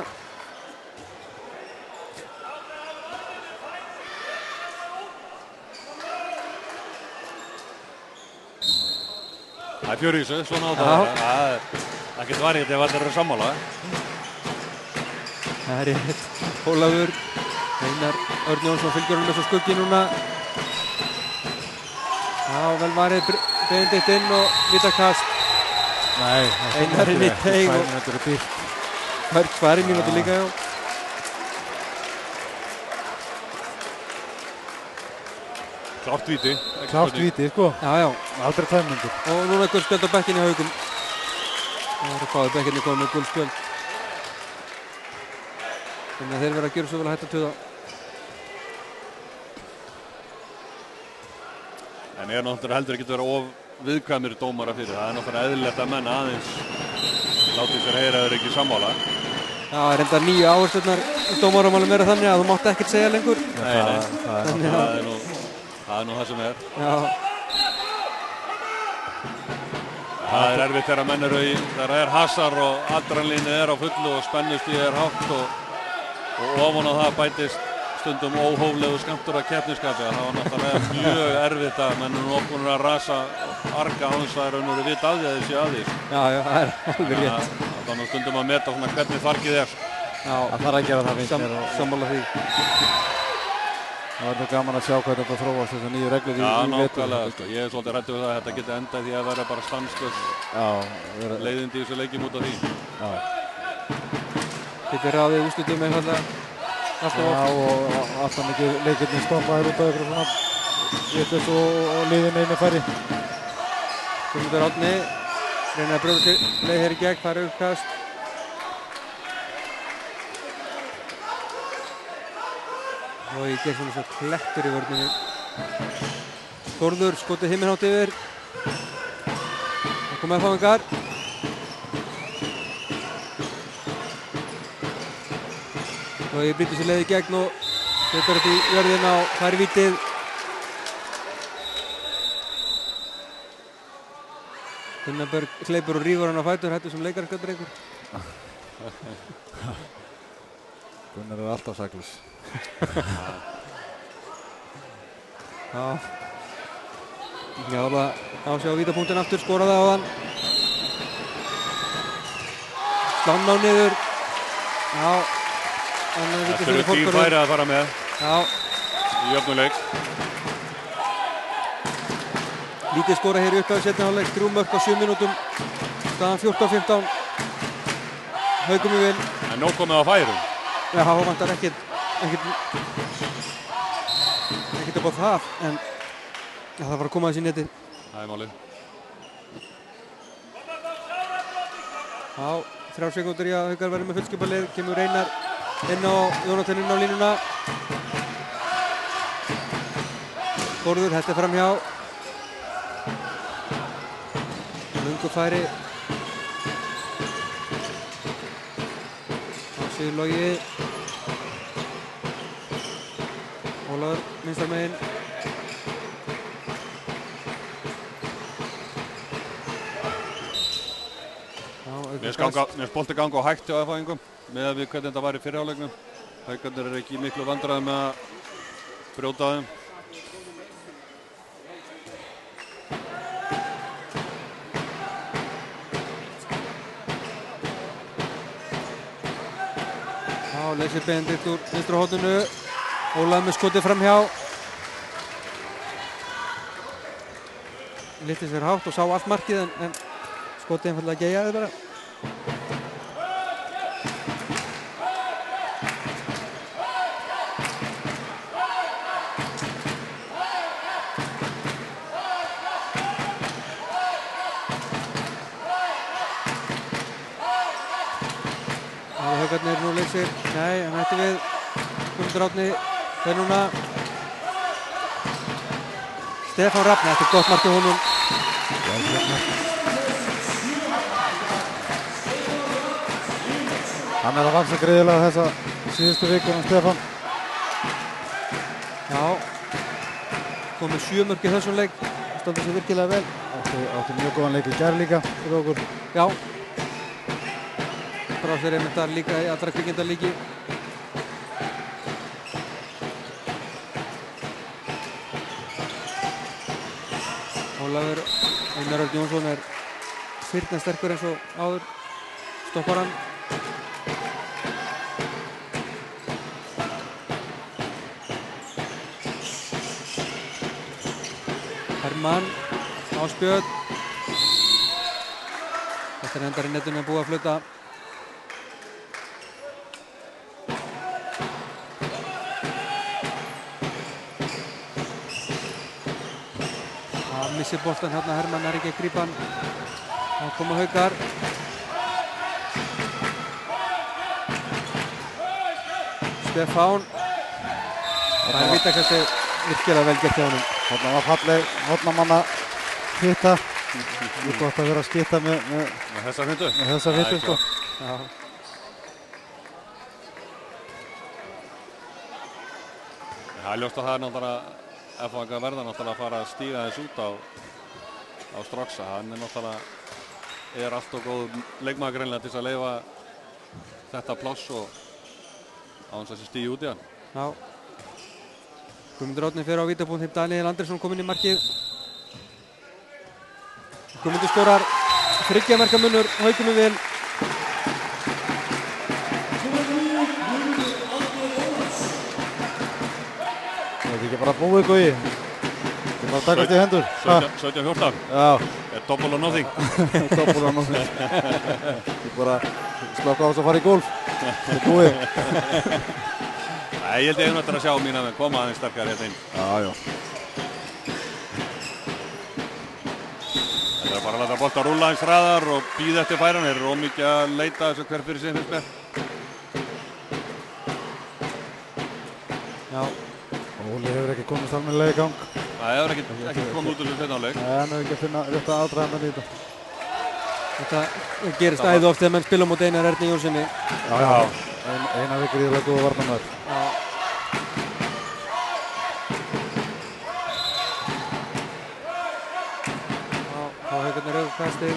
Speaker 3: Það er 4 í þessu, svona á það. Það getur varðið ef allir eru sammála.
Speaker 1: Það er rétt. Ólafur Einar Örn Jónsson fylgjur hann með svo skuggi núna. Já, vel varið Benedikt inn og vítakast.
Speaker 2: Nei,
Speaker 1: Einar inn í teig og
Speaker 2: 2 mínútur er dýrt.
Speaker 1: Það er 2 mínútur líka, já.
Speaker 3: Klárt víti.
Speaker 2: Klárt víti, sko.
Speaker 1: Já, já.
Speaker 2: Aldrei 2 mínútur.
Speaker 1: Og núna er guldspjald á bekkinni á Haugum. Það er að fáið bekkinni komið með guldspjald. Þannig að þeir verða að gera svo vel að hætta tuða.
Speaker 3: En ég er náttúrulega heldur ekki að vera of viðkvæmir dómara fyrir. Það er náttúrulega eðlilegt að menn aðeins látið sér heyra þeir ekki sammála.
Speaker 1: Já, það er enda 9 áherslunar í dómaramálum vera þannig að þú mátt ekkert segja lengur.
Speaker 3: Nei, það er nú það sem er.
Speaker 1: Já.
Speaker 3: Það er erfitt þegar menn eru í, þegar það er hasar og adrenalínið er á fullu og spennustigið er hátt og ofan á það bætist stundum óhóflegu skammtur af keppnisskapi. Það var náttúrulega mjög erfitt að menn eru nokkuð að rasa arga á þess að það eru vita af því að þessi að því.
Speaker 1: Já, já, það er alveg rétt.
Speaker 3: Það er stundum að meta svona hvernig fargið er.
Speaker 1: Já,
Speaker 2: það þarf að gera það finnst mér.
Speaker 1: Sammála því.
Speaker 2: Það verður gaman að sjá hvað þetta þróast þessar nýju reglur í vetur.
Speaker 3: Já, nákvæmlega. Ég er svolítið hræddur við það að þetta geti endað því að vera bara stanslaus leiðindi í þessu leikjum út af því.
Speaker 2: Já.
Speaker 1: Getur ráðið úrslitum einfaldlega alltaf
Speaker 2: oft. Já, og alltaf mikið leikirnir stoppaðir út af ykkur svona vitlaus og liðin einu færri.
Speaker 1: Guðmundur Árni reynir að brjóða sig leið hér í gegn, fara uppkast. Og ég gekk svona svo klettur í vörninni. Þórður skotið himminhátt yfir. Það kom FH-ingar. Og ég brýtur sér leið í gegn og setur þetta í jörðina og fær í vítið. Gunnaberg hleypur og rífur hann á fætur, hættur sem leikarakadrengur.
Speaker 2: Gunnar er alltaf saklaus.
Speaker 1: Já. Já, það ásjá vítapunktinn aftur, skoraði á hann. Slann á niður. Já.
Speaker 3: Þetta eru 10 færi að fara með.
Speaker 1: Já.
Speaker 3: Í jöfnuleik.
Speaker 1: Lítið skora hér í upphafi seinni hálfleik, 3 mörk á 7 mínútum. Staðan 14-15. Haugum í vil.
Speaker 3: En nóg komið á færum.
Speaker 1: Já, það vantar ekkert upp á það, en það var að koma þessi í netið.
Speaker 3: Það er málið.
Speaker 1: Já, 3 sekúndur í að Haugar verður með fullskipalið, kemur Einar inn á Jónatan inn á línuna. Þórður, þetta er framhjá. Lungu færi. Ásíður Logi. Ólafur, vinstar megin.
Speaker 3: Mér finnst bolti ganga á hægt hjá F-ingum með að við hvernig þetta var í fyrri hálfleiknum. Haukarnir eru ekki miklu vandræðum með að brjóta þeim.
Speaker 1: Já, leysir Benedikt úr vinstra horninu. Ólafur með skotið framhjá. Lyfti sér hátt og sá allt markið en skotið einfallega geyjaði bara. Haukarnir nú leysir. Nei, hann hætti við. Guðmundur Árni fer núna. Stefán Rafn, þetta er gott mark hjá honum.
Speaker 2: Hann er að vaksa greiðilega þessa síðustu viku Stefán.
Speaker 1: Já, komið 7 mörk í þessum leik. Stóð þessu virkilega vel.
Speaker 2: Átti mjög góðan leik í gær líka fyrir okkur.
Speaker 1: Já. Frá sér einmitt þar líka í allra kvikindalíki. Ólafur Einar Örn Jónsson er firnasterkur eins og áður. Stoppar hann. Hermann, Ásbjörn. Þetta er endar í netinu búið að flauta. Missir boltan hérna, Hermann er ekki að grípa hann. Það koma Haukar. Stefán. Það er vítakasti virkilega vel gert hjá honum.
Speaker 2: Þarna var falleg hornamanna hitta. Það er gott að vera að skipta með
Speaker 3: þessa hvindu.
Speaker 2: Með þessa hvindu, sko.
Speaker 1: Já.
Speaker 3: Það er ljóst að það er náttúrulega F-ingar verða náttúrulega að fara að stíga þess út á Stroxa. Hann er náttúrulega allt og góð leikmaður greinlega til þess að leyfa þetta pláss og á hans að stíga út í hann.
Speaker 1: Já. Guðmundur Árni fer á vítapunkt, Daniel Andersson kominn í markið. Guðmundur skorar 3 marka munur, Haukum er vel.
Speaker 2: Það er ekki bara búið Guði. Það er bara að takast í hendur.
Speaker 3: 17-14.
Speaker 2: Já.
Speaker 3: Double or nothing.
Speaker 2: Double or nothing. Það er bara slaka á þess að fara í golf. Það er búið.
Speaker 3: Nei, ég held ég eftir að sjá mína með koma aðeins sterkar hérna inn.
Speaker 2: Já.
Speaker 3: Það er bara að láta bolta rúlla eins hraðar og bíða eftir færan. Þeir eru ómikið að leita þessu hver fyrir sig finnst mér.
Speaker 1: Já.
Speaker 2: Óli hefur ekki komist almennilega í gang.
Speaker 3: Það hefur ekki komið út úr þessu seinna hálfleik.
Speaker 2: Nei, hann hefur ekki að finna rétt að aðdraganda í þetta.
Speaker 1: Þetta gerist æði oft þegar menn spila mót Einar Erni Jónssoni.
Speaker 2: Já. Einar er gríðarlega góð varnarmaður.
Speaker 1: Já. Þá Haukarnir auðvitað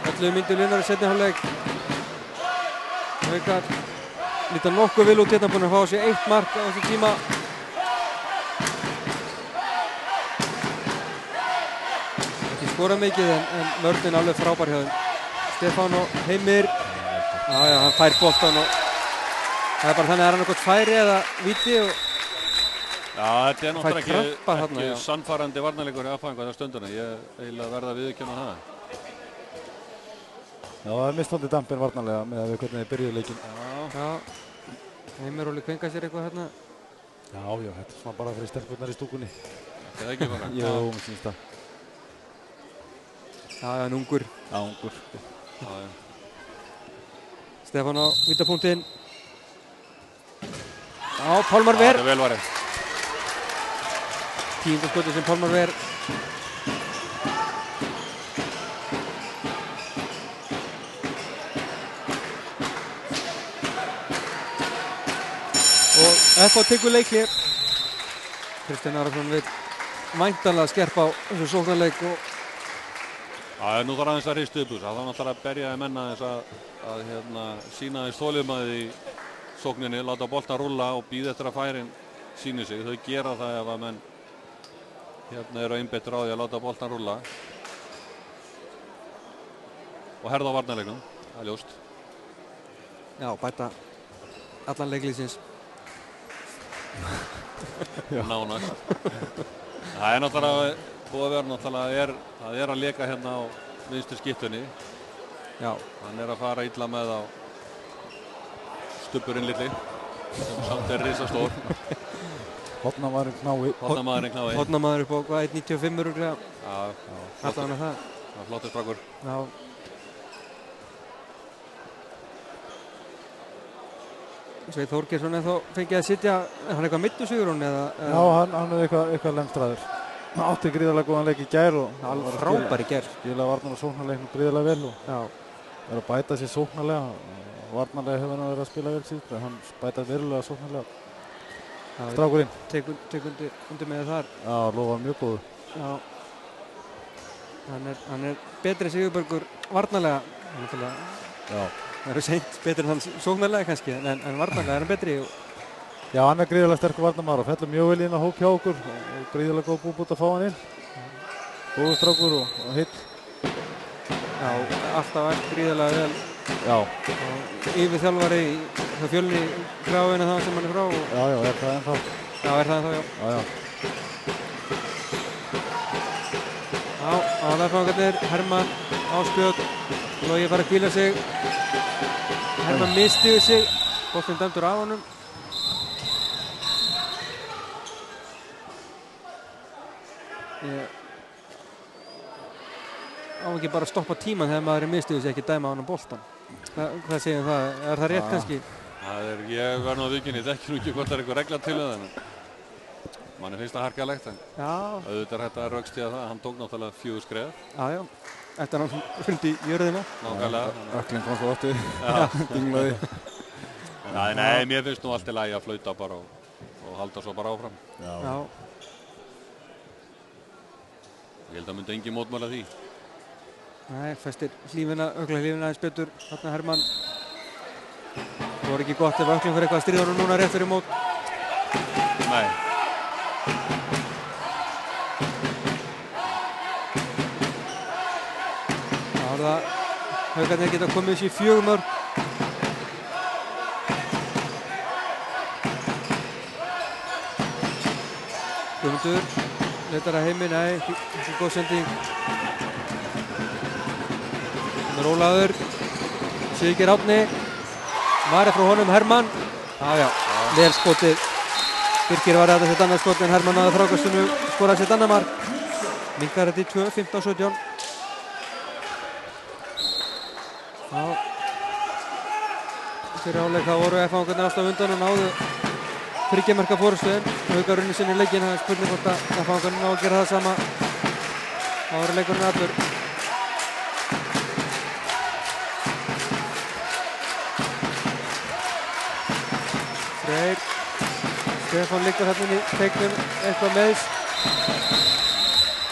Speaker 1: Öllu myndir vinnar í seinni hálfleik. Haukar líta nokkuð vel út hérna, búin að fá sér 1 mark á þessu tíma. Ekki skora mikið en vörnin alveg frábær hjá þeim. Stefán og Heimir. Já, hann fær boltan og það er bara þannig að hann annað gott færi eða víti og
Speaker 3: já, þetta er náttúrulega ekki
Speaker 1: já.
Speaker 3: sannfærandi varnarleikur hjá F-ingar á stunduna. Ég eiginlega verða að viðurkenna það.
Speaker 2: Já, það er mistandi dampinn varnarlega með að við hvernig þið byrjuðu leikinn.
Speaker 1: Já. Heimir Óli kvenka sér eitthvað hérna.
Speaker 2: Já, þetta er svona bara fyrir stelpurnar í stúkunni.
Speaker 3: Það er ekki bara.
Speaker 2: Jú, mér finnst það.
Speaker 1: Já, hann ungur.
Speaker 2: Já, ungur.
Speaker 3: Já.
Speaker 1: Stefán á vítapunktinn. Já, Pálmar Ver.
Speaker 3: Það er vel varið.
Speaker 1: 10. skotið sem Pálmar Ver. Og F.A. tekur leikli. Kristján Arason vill væntanlega skerpa á þessu sóknarleik og
Speaker 3: Já, nú þarf aðeins að ristu upp úr. Það þarf náttúrulega að berja menn aðeins að sína aðeins þolinmæði í sókninni, láta boltan rúlla og bíða eftir að færin síni sig. Þau gera það ef að menn eru einbeittir á því að láta boltan rúlla. Og herða á varnarleiknum, það er ljóst.
Speaker 1: Já, bæta allan leiklýsins.
Speaker 3: Nánast. Það er náttúrulega búið að vera náttúrulega það er að leka hérna á vinstri skiptunni.
Speaker 1: Já.
Speaker 3: Hann er að fara illa með á stubburinn litli sem samt er risastór.
Speaker 2: Hornamaðurinn knái.
Speaker 1: Hornamaður upp á hvað, 1.95 örugglega.
Speaker 3: Já.
Speaker 1: Alltaf hann er það.
Speaker 3: Það er flottur strákur.
Speaker 1: Já. Sveinn Þorgeirsson er þá fengið að sitja, er hann eitthvað meiddur Sigurjón eða?
Speaker 2: Já, hann er eitthvað lemstraður. Hann átti gríðarlega góðan leik í gær og
Speaker 1: alveg frábær í gær.
Speaker 2: Skilaði varnar og sóknarleiknum gríðarlega vel og er að bæta sér sóknarlega. Varnarlega hefur hann verið að spila vel síðan, en hann bætaði verulega sóknarlega. Strákurinn.
Speaker 1: Tek undir með þar.
Speaker 2: Já, lofar mjög góðu.
Speaker 1: Já. Hann er betri Sigurbergur varnarlega.
Speaker 2: Já.
Speaker 1: Það eru seint betri en hann sóknarlega kannski, en varnarlega er hann betri.
Speaker 2: Já, hann er gríðarlega sterkur varnarmaður og fellur mjög vel inn á hóp hjá okkur og gríðarlega góð búbút að fá hann inn. Góður strákur og heill.
Speaker 1: Já, alltaf allt gríðarlega vel.
Speaker 2: Já.
Speaker 1: Yfirþjálfari hjá Fjölni Gráinu það sem hann er frá.
Speaker 2: Já, er það ennþá?
Speaker 1: Já, er það ennþá, já.
Speaker 2: Já.
Speaker 1: Já, aðalfangarnir, Hermann, Ásbjörn, Logi fara að hvíla sig. Hermann misti við sig, boltinn dæmdur af honum. Á ekki bara að stoppa tíman þegar maður er misti við sig, ekki dæma á honum boltan. Hvað segir það? Er það rétt kannski?
Speaker 3: Ég verð nú að viðurkenna, ég þekki nú ekki hvort það er eitthvað regla til það, en manni finnst það harkalegt, en auðvitað er hægt að rökstyðja það. Hann tók náttúrulega 4 skref.
Speaker 1: Já. Eftir hann hrundi jörðina.
Speaker 3: Nákvæmlega.
Speaker 2: Ökling kom svo aftur. Dinglaði.
Speaker 3: Nei, mér finnst nú allt í lagi að flauta bara og halda svo bara áfram.
Speaker 1: Já.
Speaker 3: Ég held að myndi engin mótmæla því.
Speaker 1: Nei, festir ökla hlífina aðeins betur. Þarna Hermann. Það voru ekki gott ef ökling fyrir eitthvað að stríða honum núna rétt fyrir mót.
Speaker 3: Nei.
Speaker 1: Haukarnir geta komið þessi 4 mörk. Guðmundur leitar að heimi, nei, þessi góð sending. Það er Ólafur, Siggeir Árni, Marja frá honum, Hermann. Já, vel skotið. Birkir var að þetta sitt annað skot en Hermann náði frákastinu, skoraði sitt annað mark. Minkar þetta í 2, 15-17. Já, fyrir áleik þá voru F-fangarnir alltaf undan og náðu 3 marka forystu en Haukar unni sinni leikinn. Það er spurning hvort að F-fangarnir ná að gera það sama. Það voru leikurinn allur. Freyr Stefán liggur þarna inn í teiknum eitthvað meðs.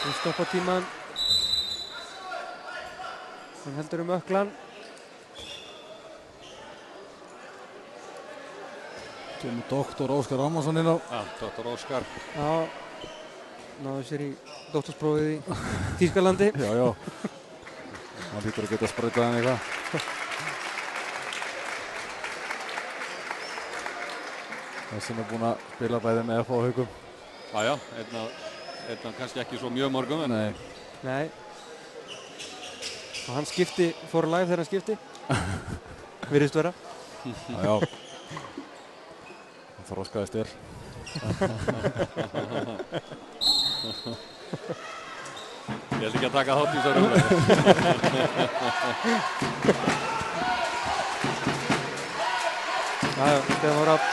Speaker 1: Við stoppa tíman. Hann heldur öklan.
Speaker 2: Kemur Dr. Óskar Ammarsson inn á.
Speaker 3: Já, Dr. Óskar.
Speaker 1: Já, náðu sér í doktorsprófið í Þýskalandi.
Speaker 2: Já. Hann lítur að geta sprautað hann eitthvað. Þessi er búinn að spila bæði með FH og Haukum.
Speaker 3: Já, einna kannski ekki svo mjög mörgum.
Speaker 1: Nei. Og hann fór live þegar hann skipti. Virðist vera.
Speaker 2: Já. Það þroskaðist vel.
Speaker 3: Ég held ekki að taka þátt í þessari umræðu.
Speaker 1: Stefán Rapp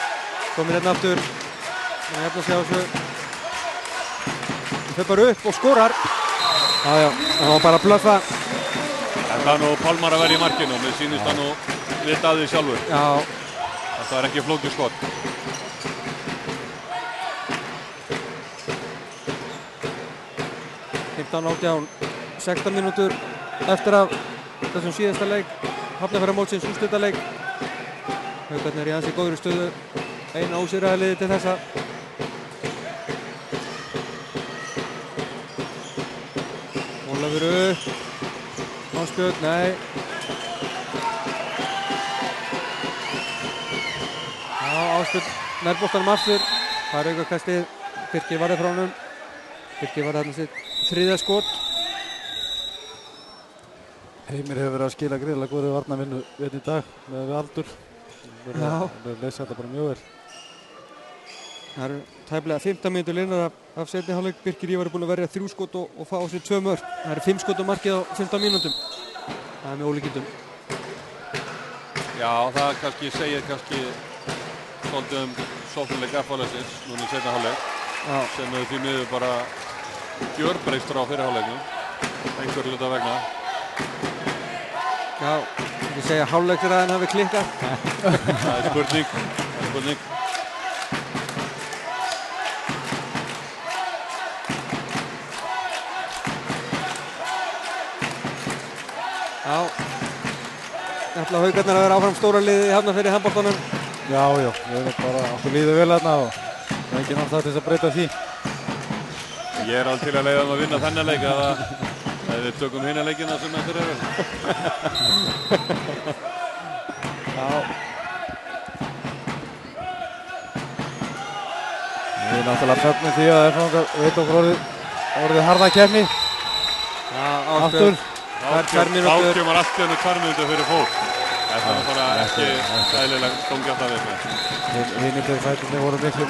Speaker 1: kominn hérna aftur. Hann er hérna að sjá þessu. Hann fer bara upp og skorar. Það var bara að blöffa.
Speaker 3: En það er nú Pálmar að vera í markinu og mér sýnist það nú vita að því sjálfur.
Speaker 1: Já.
Speaker 3: Þetta er ekki flókið skot.
Speaker 1: 15-18, 16 mínútur eftir af þessum síðasta leik, Hafnarfjarðarmótsins úrslitaleik. Haukarnir í ansi góðri stöðu, eina ósigraða liðið til þessa. Ólafur upp, Ásbjörn, nei. Já, Ásbjörn nærboltanum aftur, það er aukakastið, Birkir varði frá honum. Birkir varði þarna sitt þriðja skot.
Speaker 2: Heimir hefur verið að skila gríðarlega góðri varnarvinnu í dag með við aldur. Það leysa þetta bara mjög vel.
Speaker 1: Það eru tæplega 15 mínútur liðnar af seinni hálfleik. Birkir Ívar er búinn að verja 3 skot og fá á sig 2 mörk. Það eru 5 skot á markið á 15 mínútum. Það er með ólíkindum.
Speaker 3: Já, það kannski segir svolítið sóknarleik F-hálflegsins núna í seinni hálfleik. Sem hefur því miður bara gjörbreyst frá fyrri hálfleiknum. Einhverju hluta vegna.
Speaker 1: Já, ekki segja hálfleiksræðin hafi klikkað.
Speaker 3: Það er spurning.
Speaker 1: Já, ætla Haukarnir að vera áfram stóra liðið í Hafnarfirði í handboltanum.
Speaker 2: Já, við erum bara okkur líður vel þarna og það er ekki náttúrulega til þess að breyta því.
Speaker 3: Ég er alveg til að leiða að vinna þennan leik ef við tökum hina leikina sem eftir eru.
Speaker 2: Já. Við erum náttúrulega fögnum því að F-fangar veit okkur orðið harða keppni.
Speaker 1: Já, aftur.
Speaker 3: Þá kemur allt í hennu 2 mínútur fyrir fólk. Þetta er bara ekki sælilega stóngjart af þessu.
Speaker 2: Hinir fyrir fætinni voru miklu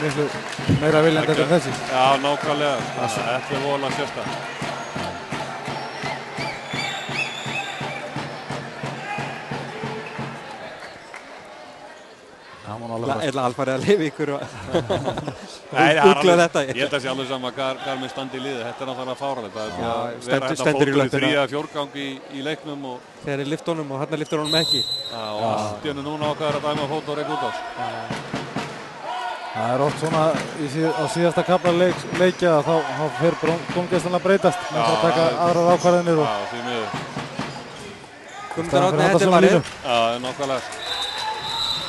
Speaker 2: meira viljandi en þessi.
Speaker 3: Já, nákvæmlega. Þetta er voðalega sérstakt.
Speaker 1: Eða alfarið að lifa ykkur og
Speaker 3: googla þetta. Ég held að sé alveg saman hvar með standi í liði. Þetta er náttúrulega fáránlegt. Það er að vera hérna fótur í 3-4 í leiknum.
Speaker 1: Þegar er lyftunum og hérna lyftur honum ekki.
Speaker 3: Og allt í hennu núna ákveður að dæma fót og reyka út á.
Speaker 2: Það er oft svona á síðasta kafla leikja að þá fer dómgæslan að breytast. Menn þarf að taka aðrar ákvarðanir.
Speaker 3: Já, því miður.
Speaker 1: Guðmundur Árni, þetta er varið.
Speaker 3: Já, nákvæmlega.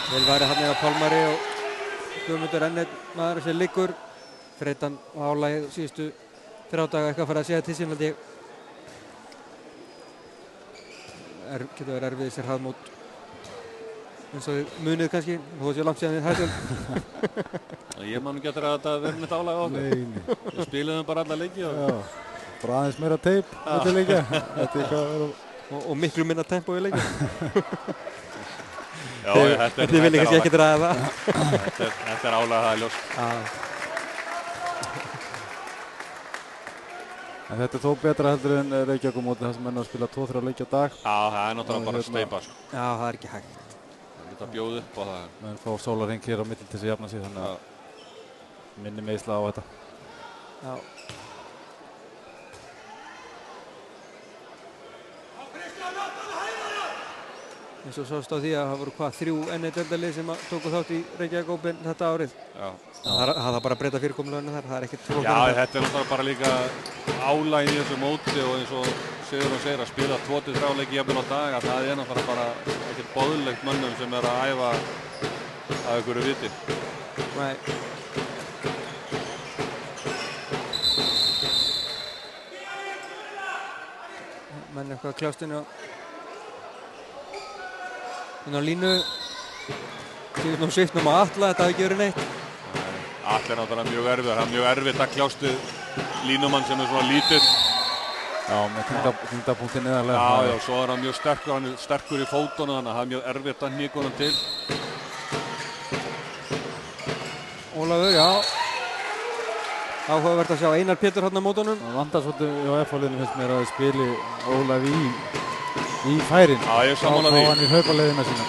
Speaker 1: Vel væri hann eða Pálmari og Guðmundur enn einn maður sem liggur. Freitan á álagið síðustu 3 daga eitthvað fyrir að segja til sín held ég. Getur verið erfið sér hraðmót eins og þið munið kannski, þó sé langt síðan þið hættum.
Speaker 3: Ég man ekki eftir að þetta verður neitt álag á okkur.
Speaker 2: Nei.
Speaker 3: Við spilum bara alla leiki.
Speaker 2: Bara aðeins meira teip til leikja.
Speaker 1: Og miklu minna tempo í leikja.
Speaker 3: Já,
Speaker 1: þetta vil ég kannski ekki draga það.
Speaker 3: Þetta er álag, það er ljóst.
Speaker 2: En þetta er þó betra heldur en Reykjavík á móti þar sem menn að spila 2-3 leiki á dag.
Speaker 3: Já, það er náttúrulega bara steipa.
Speaker 1: Já, það er ekki hægt.
Speaker 3: Það geta bjóð upp á það.
Speaker 2: Menn fá sólarhring hér á milli til þess að jafna sig, þannig að minni meiðsla á þetta.
Speaker 1: Já. Eins og sást á því að það voru 3 NA-deildarlið sem tóku þátt í Reykjavík Open þetta árið. Já. Það bara að breyta fyrirkomulaginu þar, það er ekkert flóknara.
Speaker 3: Já, þetta er náttúrulega bara líka álag í þessu móti og eins og Sigurður segir að spila 2-3 leiki jafnvel á dag, að það er náttúrulega bara ekkert boðlegt mönnum sem er að æfa að einhverju viti.
Speaker 1: Nei. Menn eitthvað kljástinu inn á línu. Þegar nú svipnum á Atla, þetta hafi ekki verið neitt.
Speaker 3: Atli er náttúrulega mjög erfiður. Það er mjög erfitt að kljást við línumann sem er svona lítill.
Speaker 2: Já, með þyngdarpunktinn neðarlega.
Speaker 3: Já, svo er hann mjög sterkur. Hann er sterkur í fótunum, þannig að það er mjög erfitt að hnika honum til.
Speaker 1: Ólafur, já. Áhugavert að sjá Einar Pétur hérna á mótunum.
Speaker 2: Það vantar svolítið á F-liðinu finnst mér að þið spili Ólafi í færin.
Speaker 3: Já, ég er sammála því.
Speaker 2: Þá hann í hlaupaleiðina sína.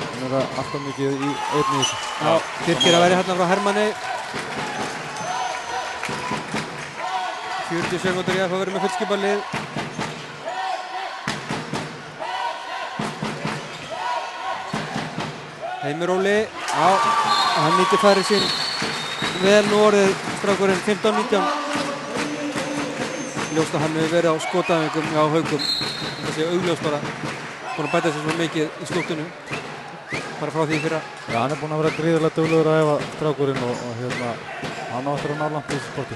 Speaker 2: Hann er alltaf mikið í einni í þessu.
Speaker 1: Já, Birkir að vera hérna frá Hermanni. 40 sekúndur í að fá verið með fullskipað lið. Heimir Óli, já, hann nýtti færið sín vel nú orðið strákurinn 15-19. ljóst að hann hefur verið á skotæfingum á Haukum. Það sé augljóst bara búinn að bæta sér svo mikið í slúttinu. Bara frá því fyrra.
Speaker 2: Já, hann er búinn að vera gríðarlega duglegur að æfa strákurinn og hérna, hann á eftir að ná langt í þessu sporti.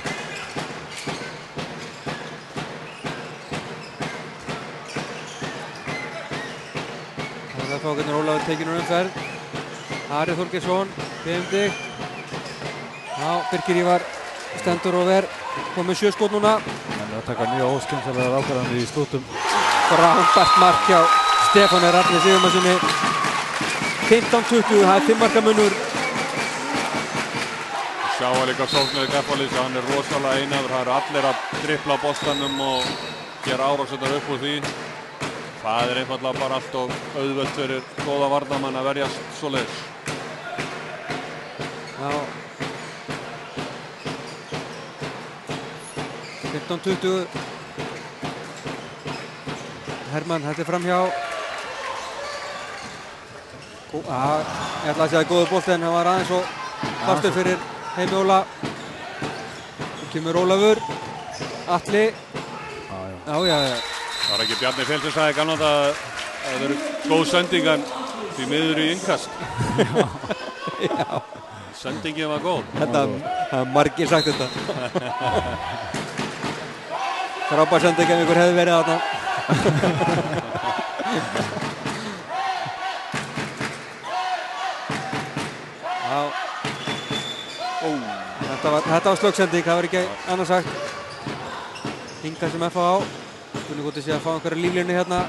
Speaker 1: Það er fákirnir Ólafur tekinn úr umferð. Ari Þorgeirsson, Benedikt. Já, Birkir Ívar stendur og kom með 7 skot núna.
Speaker 2: Hann er að taka mjög óskynsamlegar ákvarðanir í slúttum.
Speaker 1: Frábært mark hjá Stefáni Rafni Sigurmannssoni. 15-20, það er 5 marka munur.
Speaker 3: Sjáum líka sóknir Keflavík, hann er rosalega einhæfur. Það eru allir að dribbla boltanum og gera árásirnar upp úr því. Það er einfaldlega bara allt og auðvelt fyrir góða varnarmann að verjast svoleiðis.
Speaker 1: Já. 15-20. Hermann hætti framhjá. Ég ætla að segja góður bolti en hann var aðeins og fastur fyrir Heimi Óla. Nú kemur Ólafur. Atli. Já.
Speaker 3: Það var ekki Bjarni Fel sem sagði gamla að það eru góð sending en því miður í innkast.
Speaker 1: Já.
Speaker 3: Sendingin var góð.
Speaker 1: Það er margir sagt þetta. Frábær sending ef ykkur hefði verið þarna. Já. Þetta var slöggsending, það var ekki annars sagt. Inga sem FH á. Kunni gott að sé að fá einhverja líflínu hérna.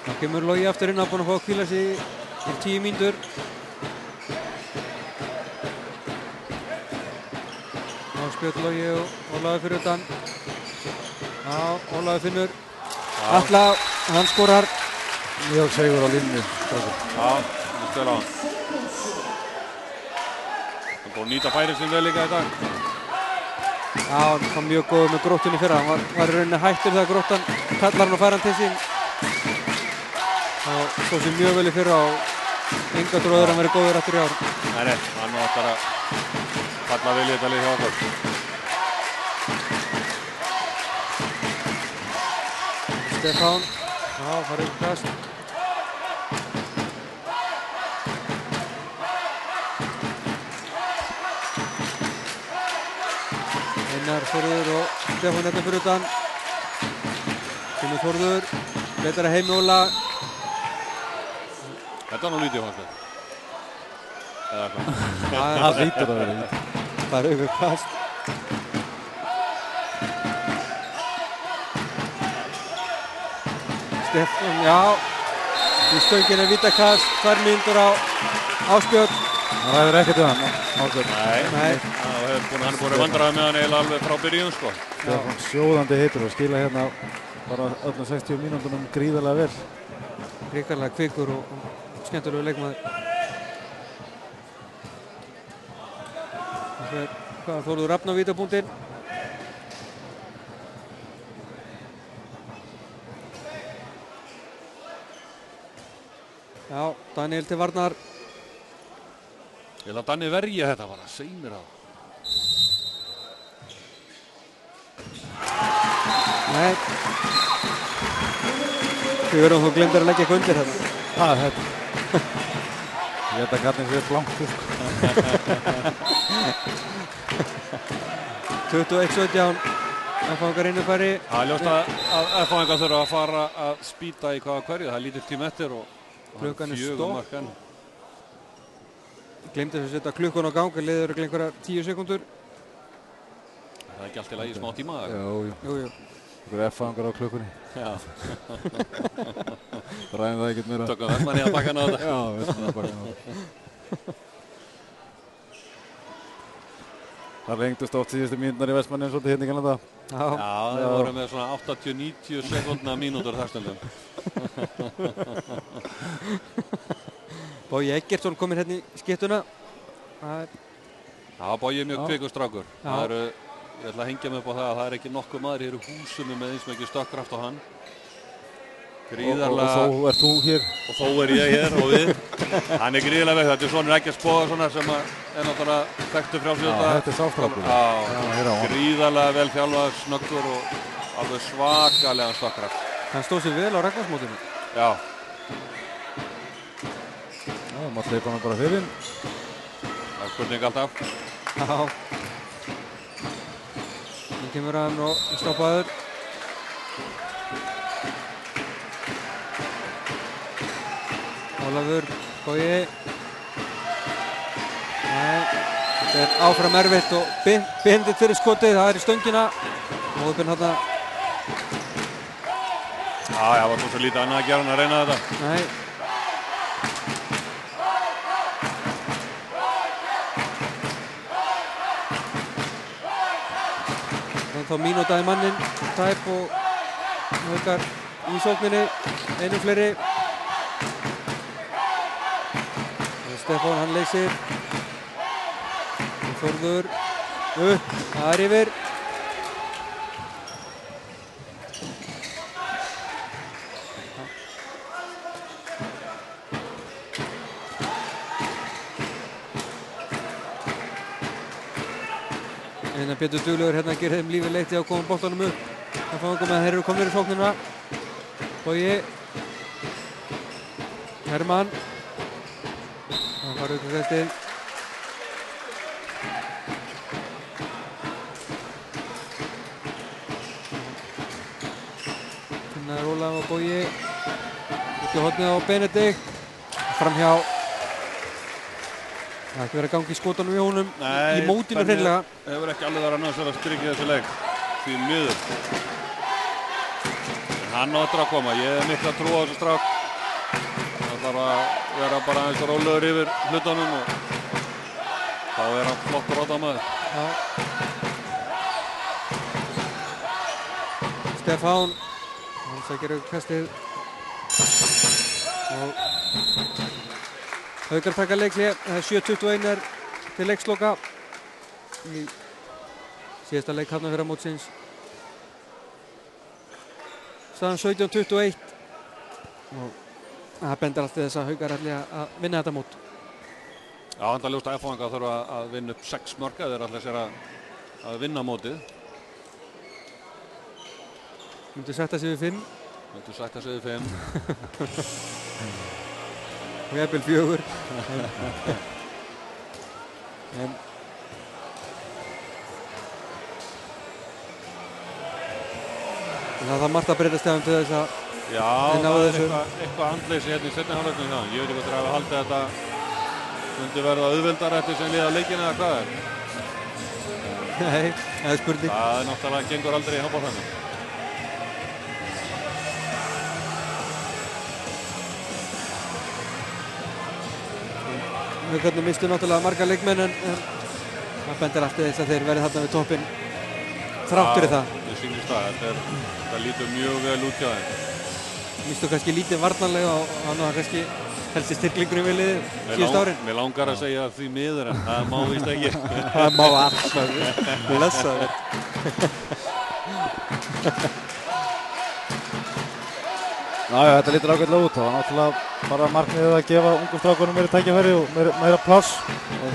Speaker 1: Það kemur Logi aftur inn, búinn að fá að hvíla sig í 10 mínútur. Spjöld Logi og Ólafur fyrir utan. Já, Ólafur finnur Atla, hann skorar.
Speaker 2: Mjög segur á línunni.
Speaker 3: Já, það stöðla á hann. Hann búinn að nýta færi sem vel líka í dag.
Speaker 1: Já, hann kom mjög góður með Gróttunni fyrra. Hann var í rauninni hættur þegar Gróttan kallar hann og fær hann til sín. Og stóð sér mjög vel í fyrra og enga trúður að hann verið góður aftur í ár.
Speaker 3: Nei, hann áttar að falla vel í þetta lið hjá okkur.
Speaker 1: Stefán, já, farið upp kast. Einar Þórður og Stefán hérna fyrir utan. Kemur Þórður, leitar að Heimi Óla.
Speaker 3: Þetta var nú lítið fannst þetta. Eða hvað?
Speaker 2: Það lítur að vera lítið.
Speaker 1: Það er auðvitað kast. Stefán, já. Í stöngin er vítakast, 2 mínútur á Ásbjörn.
Speaker 2: Það ræður ekkert við hann, Ásbjörn.
Speaker 3: Nei. Hann er búinn að vandræða með hann eiginlega alveg frá byrjun, sko.
Speaker 2: Stefán sjóðandi heitur og skila hérna bara öllum 60 mínúndunum gríðarlega vel.
Speaker 1: Ríkarlega kvikur og skemmtilegu leikmaður. Hvað Þórður Rafn á vítapunktinn. Já, Daniel til varnar.
Speaker 3: Ég vil að Danni verja þetta bara, segi mér það.
Speaker 1: Nei. Við verðum þó glemdir að leggja eitthvað undir hérna.
Speaker 2: Það er þetta. Ég held að kallinn sé blankt upp.
Speaker 1: 21-17. F-fangar innufæri.
Speaker 3: Það er ljóst að F-fangar þurfa að fara að spýta í hvaða hverju. Það er lítill tíma eftir og
Speaker 1: klukkan er stopp. Glemdi þess að setja klukkun á gang, en liður einhverja 10 sekúndur.
Speaker 3: Það er ekki allt í lagi smá tíma.
Speaker 2: Jú. Það er F-fangar á klukkunni.
Speaker 3: Já.
Speaker 2: Ræðum það ekkert meira.
Speaker 3: Tökum Vestmanni að bakka hann á þetta.
Speaker 2: Já, Vestmanni að bakka hann á þetta. Það lengdust oft síðustu mínúturnar í Vestmanni svolítið hérna í Kanada.
Speaker 3: Já, það voru með svona 80-90 sekúndna mínútur þar stundum.
Speaker 1: Bogi Eggertsson kominn hérna í skiptuna.
Speaker 3: Já, Bogi er mjög kvikur strákur. Ég ætla að hengja mig upp á það að það er ekki nokkuð maður hér í húsinu með eins og ekki stökkkraft á hann. Gríðarlega.
Speaker 2: Og þó ert þú hér.
Speaker 3: Og þó ég hér og við. Hann gríðarlega vel. Þetta sonur Eggerts Bogasonar sem náttúrulega þekktur frjálsíþrótta.
Speaker 2: Já, þetta sástrákur.
Speaker 3: Já, gríðarlega vel þjálfaður, snöggur og alveg svakalega stökkrar.
Speaker 1: Hann stóð sér vel á Ragnarsmótinu.
Speaker 3: Já.
Speaker 2: Já, maður hleypa hann bara fyrir.
Speaker 3: Það er spurning alltaf.
Speaker 1: Já. Nú kemur hann og stoppaður. Ólafur, Bogi. Nei, þetta er áfram erfitt og Benedikt fyrir skotið, það er í stöngina. Móðbjörn hérna.
Speaker 3: Já, það var svo lítið annað að gera en að reyna þetta.
Speaker 1: Nei. Þá mínúta í mannin, tæp og Haukar í sókninni, einum fleiri. Stefán, hann leysir. Þórður, upp, það er yfir. Pétur Duglegur hérna gerir þeim lífið leitt í að koma boltanum upp. Það fáum við að þeir eru komnir í sóknina. Bogi. Hermann. Það fara út í þestið. Þannig er Ólaf og Bogi. Út í hornið á Benedikt. Framhjá. Það er ekki verið að gangi í skotunum í honum í mótinu hreinlega.
Speaker 3: Það hefur ekki alveg verið að náðast að strykja þessu leik því miður. En hann á eftir að koma. Ég hef mikla trú á þessu strák. Það þarf að vera bara aðeins rólegur yfir hlutunum og þá er hann flottur rótamaður.
Speaker 1: Já. Stefán. Hann sækir aukastið. Og Haukar taka leikli, 7:21 til leiksloka í síðasta leik Hafnarfjarðarmótsins. Staðan 17:21 og það bendir allt til þess að Haukar ætli að vinna þetta mót.
Speaker 3: Já, hann er ljóst að F-fóðingar þurfa að vinna upp 6 mörk eða þeir ætla sér að vinna mótið.
Speaker 1: Myndu sætta sig við 5.
Speaker 3: Myndu sætta sig við 5.
Speaker 1: Og jafnvel 4. En það þarf margt að breyta stefnum til þess að
Speaker 3: já, það er eitthvað andleysi hérna í seinni hálfleiknum hjá. Ég veit ekki hvort þeir hafa haldið að þetta myndi verða auðveldara eftir sem liða leikinn eða hvað er.
Speaker 1: Nei, það er spurning.
Speaker 3: Það náttúrulega gengur aldrei í handboltanum.
Speaker 1: Haukarnir mistu náttúrulega marga leikmenn en það bendir allt til þess að þeir verði þarna við toppinn þrátt fyrir það.
Speaker 3: Ég sýnist það. Þetta lítur mjög vel út hjá þeim.
Speaker 1: Mistu kannski lítið varnarlega og hann var kannski helsti styrklingurinn við liðið síðust árin.
Speaker 3: Mér langar að segja því miður en það má víst ekki.
Speaker 1: Það má alltaf. Blessaður.
Speaker 2: Nája, þetta lítur ágætlega út. Það var náttúrulega bara markmiðið að gefa ungum strákunum meira tækifæri og meira pláss og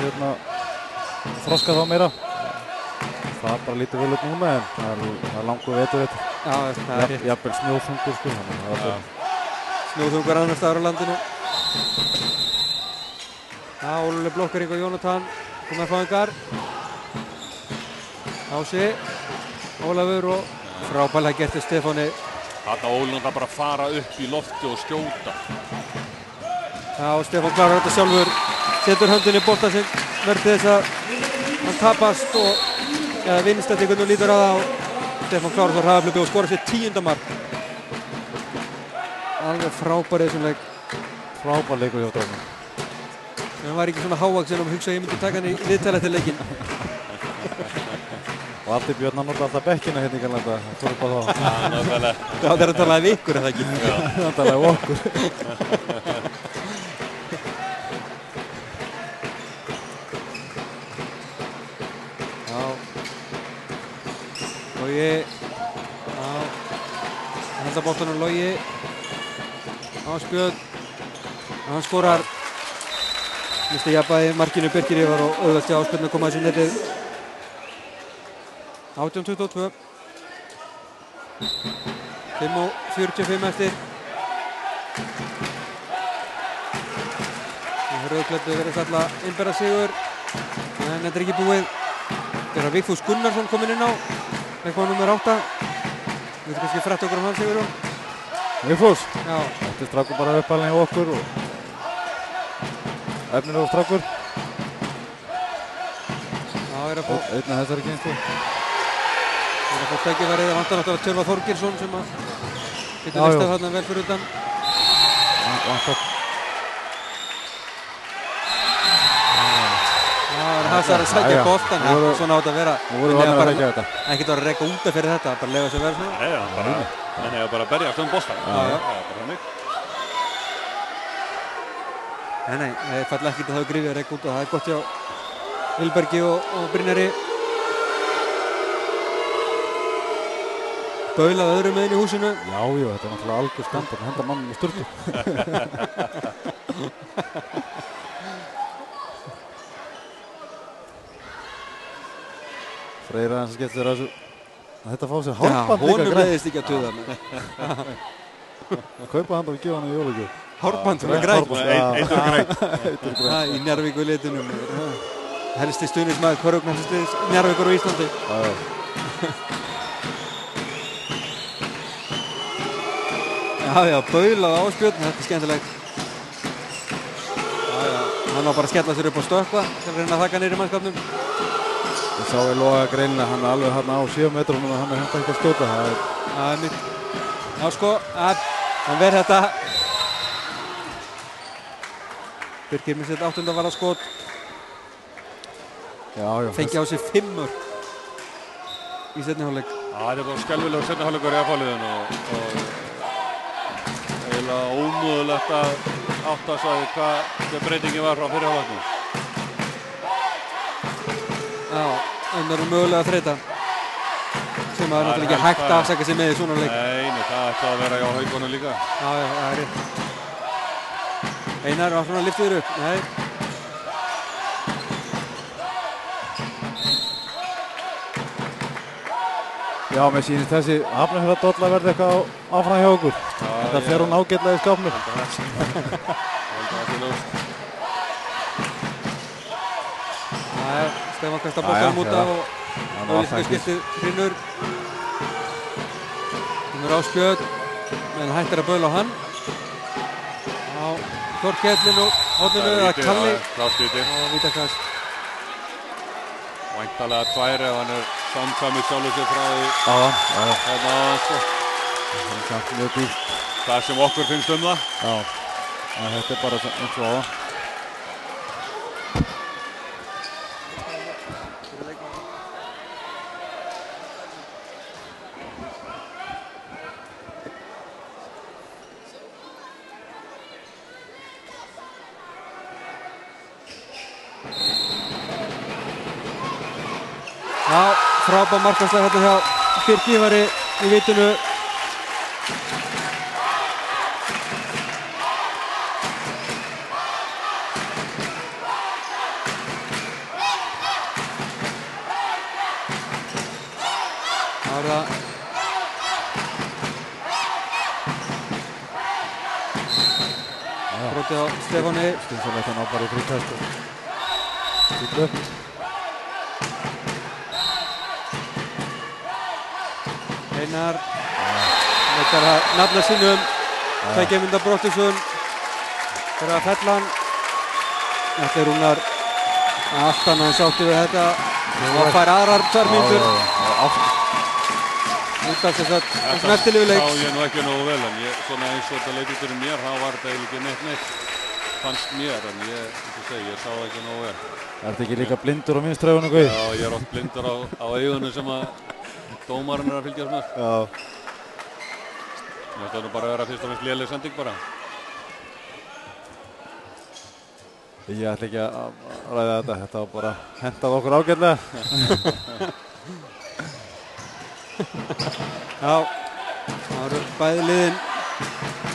Speaker 2: þroska þá meira. Það bara lítur vel út núna en það er langur vetur þetta.
Speaker 1: Já, það er rétt.
Speaker 2: Jafnvel snjóþungur sko.
Speaker 1: Snjóþungur annars staðar á landinu. Já, Óluleg Blokkering og Jónatan koma F-fóðingar. Ási, Ólafur og frábærlega gert til Stefáni.
Speaker 3: Þarna Ólund að bara fara upp í lofti og skjóta.
Speaker 1: Já, Stefán klarar þetta sjálfur. Setur höndin í bolta sem verður til þess að hann tapast og vinnst eftir einhvern og lítur á það og Stefán klárar þá hraðaflöpu og skorar sér 10. mark. Alveg frábær í þessum leik.
Speaker 2: Frábær leikur hjá drónum.
Speaker 1: Hann var ekki svona hávaxinn og hugsa að ég myndi taka hann í viðtala til leikinn.
Speaker 2: Og Aldi Björn hann nota alltaf bekkina hérna í Galanda. Það tók upp á þá.
Speaker 3: Já, nákvæmlega.
Speaker 1: Já, það er að talaði við ykkur, eða ekki?
Speaker 3: Já.
Speaker 2: Það talaði við okkur.
Speaker 1: Já. Logi. Já. Henda boltanum Logi. Ásbjörn, hann skorar misti jafnvægi markinu Birkir Ívar og auðvelt hjá Ásbjörn að koma þessu netið. 18-22. 5:45 eftir. Rauðklæddu verið kalla innbera sigur, en þetta ekki búið. Þegar Vigfús Gunnarsson kominn inn á, leikmaður númer 8. Við kannski frætt okkur hann, Sigurjón.
Speaker 2: Vigfús?
Speaker 1: Já.
Speaker 2: Þetta strákur bara uppalinn hjá okkur og efnilegur strákur.
Speaker 1: Já, að fá...
Speaker 2: Einn af þessari kynslu.
Speaker 1: Að fá tækifærið, það vantar náttúrulega Tjörvar Þorgeirsson sem að getur listað þarna vel fyrir utan. Það er sækja boltan, svona átt að vera. Ekkert að reka út af fyrir þetta, bara lega sér verð svona.
Speaker 3: Nei, bara að berja boltan.
Speaker 1: Nei, það falla ekkert að það grifið að reka út og það er gott hjá Vilbergi og Brynjari. Baulað öðrum meginn í húsinu.
Speaker 2: Já, þetta er náttúrulega algjör skandall að henda mannum í sturtu. Freyr aðeins að skemmt sér að þetta fá sér hárband líka
Speaker 1: grænt. Já, honum leiðist ekki að tuða með.
Speaker 2: Kaupa hann og gefa hann í jólagjöf.
Speaker 1: Hárband fyrir grænt.
Speaker 3: Eitur grænt.
Speaker 1: Í Njarðvíkur litunum. Helsti stuðningsmaður körfuknattliðs Njarðvíkur á Íslandi. Já, baulað Ásbjörn, þetta er skemmtilegt. Hann var bara að skella sér upp á stökkva til að reyna að þakka niður í mannskapnum.
Speaker 2: Ég sá í loga greinilega hann alveg hann á 7 metrunum og hann er hægt ekki að skjóta.
Speaker 1: Það er mitt. Já, sko, hann verð þetta. Birkir með sitt 8. varðarskot.
Speaker 2: Já.
Speaker 1: Fengi á sig 5 mörk í seinni hálfleik.
Speaker 3: Það er bara skelfilegur seinni hálfleikur í F-liðinu og eiginlega ómögulegt að átta sig hvað breytingin var frá fyrri hálfleiknum.
Speaker 1: Já, en það eru mögulega að þreyta sem að náttúrulega ekki hægt að afsaka sig með í svona leik.
Speaker 3: Nei, það ætti að vera hjá Haukunum líka.
Speaker 1: Já, það er rétt. Einar var svona lyftiður upp. Nei.
Speaker 2: Já, mér sýnist þessi Hafnarfjarðardolla verði eitthvað áfram hjá okkur. Þetta fer hún ágætlega í skápnum.
Speaker 1: Stefán kastar boltanum út af og Ólíska skiptið Hrinur. Númer Ásbjörn, menn hættir að baula á hann. Á Þorkellin og horninu eða Kalli. Og vítakast.
Speaker 3: Væntanlega 2 ef hann er samkvæmur sjálfur sér frá því.
Speaker 2: Það er mjög dýrt.
Speaker 3: Það sem okkur finnst það.
Speaker 2: Já, þetta er bara eins og áðan.
Speaker 1: Já, frábær markvarsla hérna hjá Birki Ívari í vitinu. Það var það. Brotið á Stefáni.
Speaker 2: Skynsamlegt að ná bara í fríkast og sýtla upp.
Speaker 1: Einar leitar að nafna sínum, tækja mynda Brottisson fyrir að fella hann. Þetta er Rúnar aftan hann sátti við þetta og fær aðrar 2 mínútur út af þess að smertilegu leik.
Speaker 3: Það sá ég nú ekki nógu vel en svona eins og þetta leit út fyrir mér, þá var þetta eiginlega ekki neitt fannst mér en ég sá það ekki nógu vel.
Speaker 2: Er þetta ekki líka blindur á minnstraugunum, Guð?
Speaker 3: Já, ég er oft blindur á augunum sem að dómarinn er að fylgjast með.
Speaker 2: Já.
Speaker 3: Það er nú bara að vera fyrst og finnst léleg sending bara.
Speaker 2: Ég ætla ekki að ræða þetta. Þetta var bara hentað okkur ágætlega.
Speaker 1: Já, það eru bæði liðin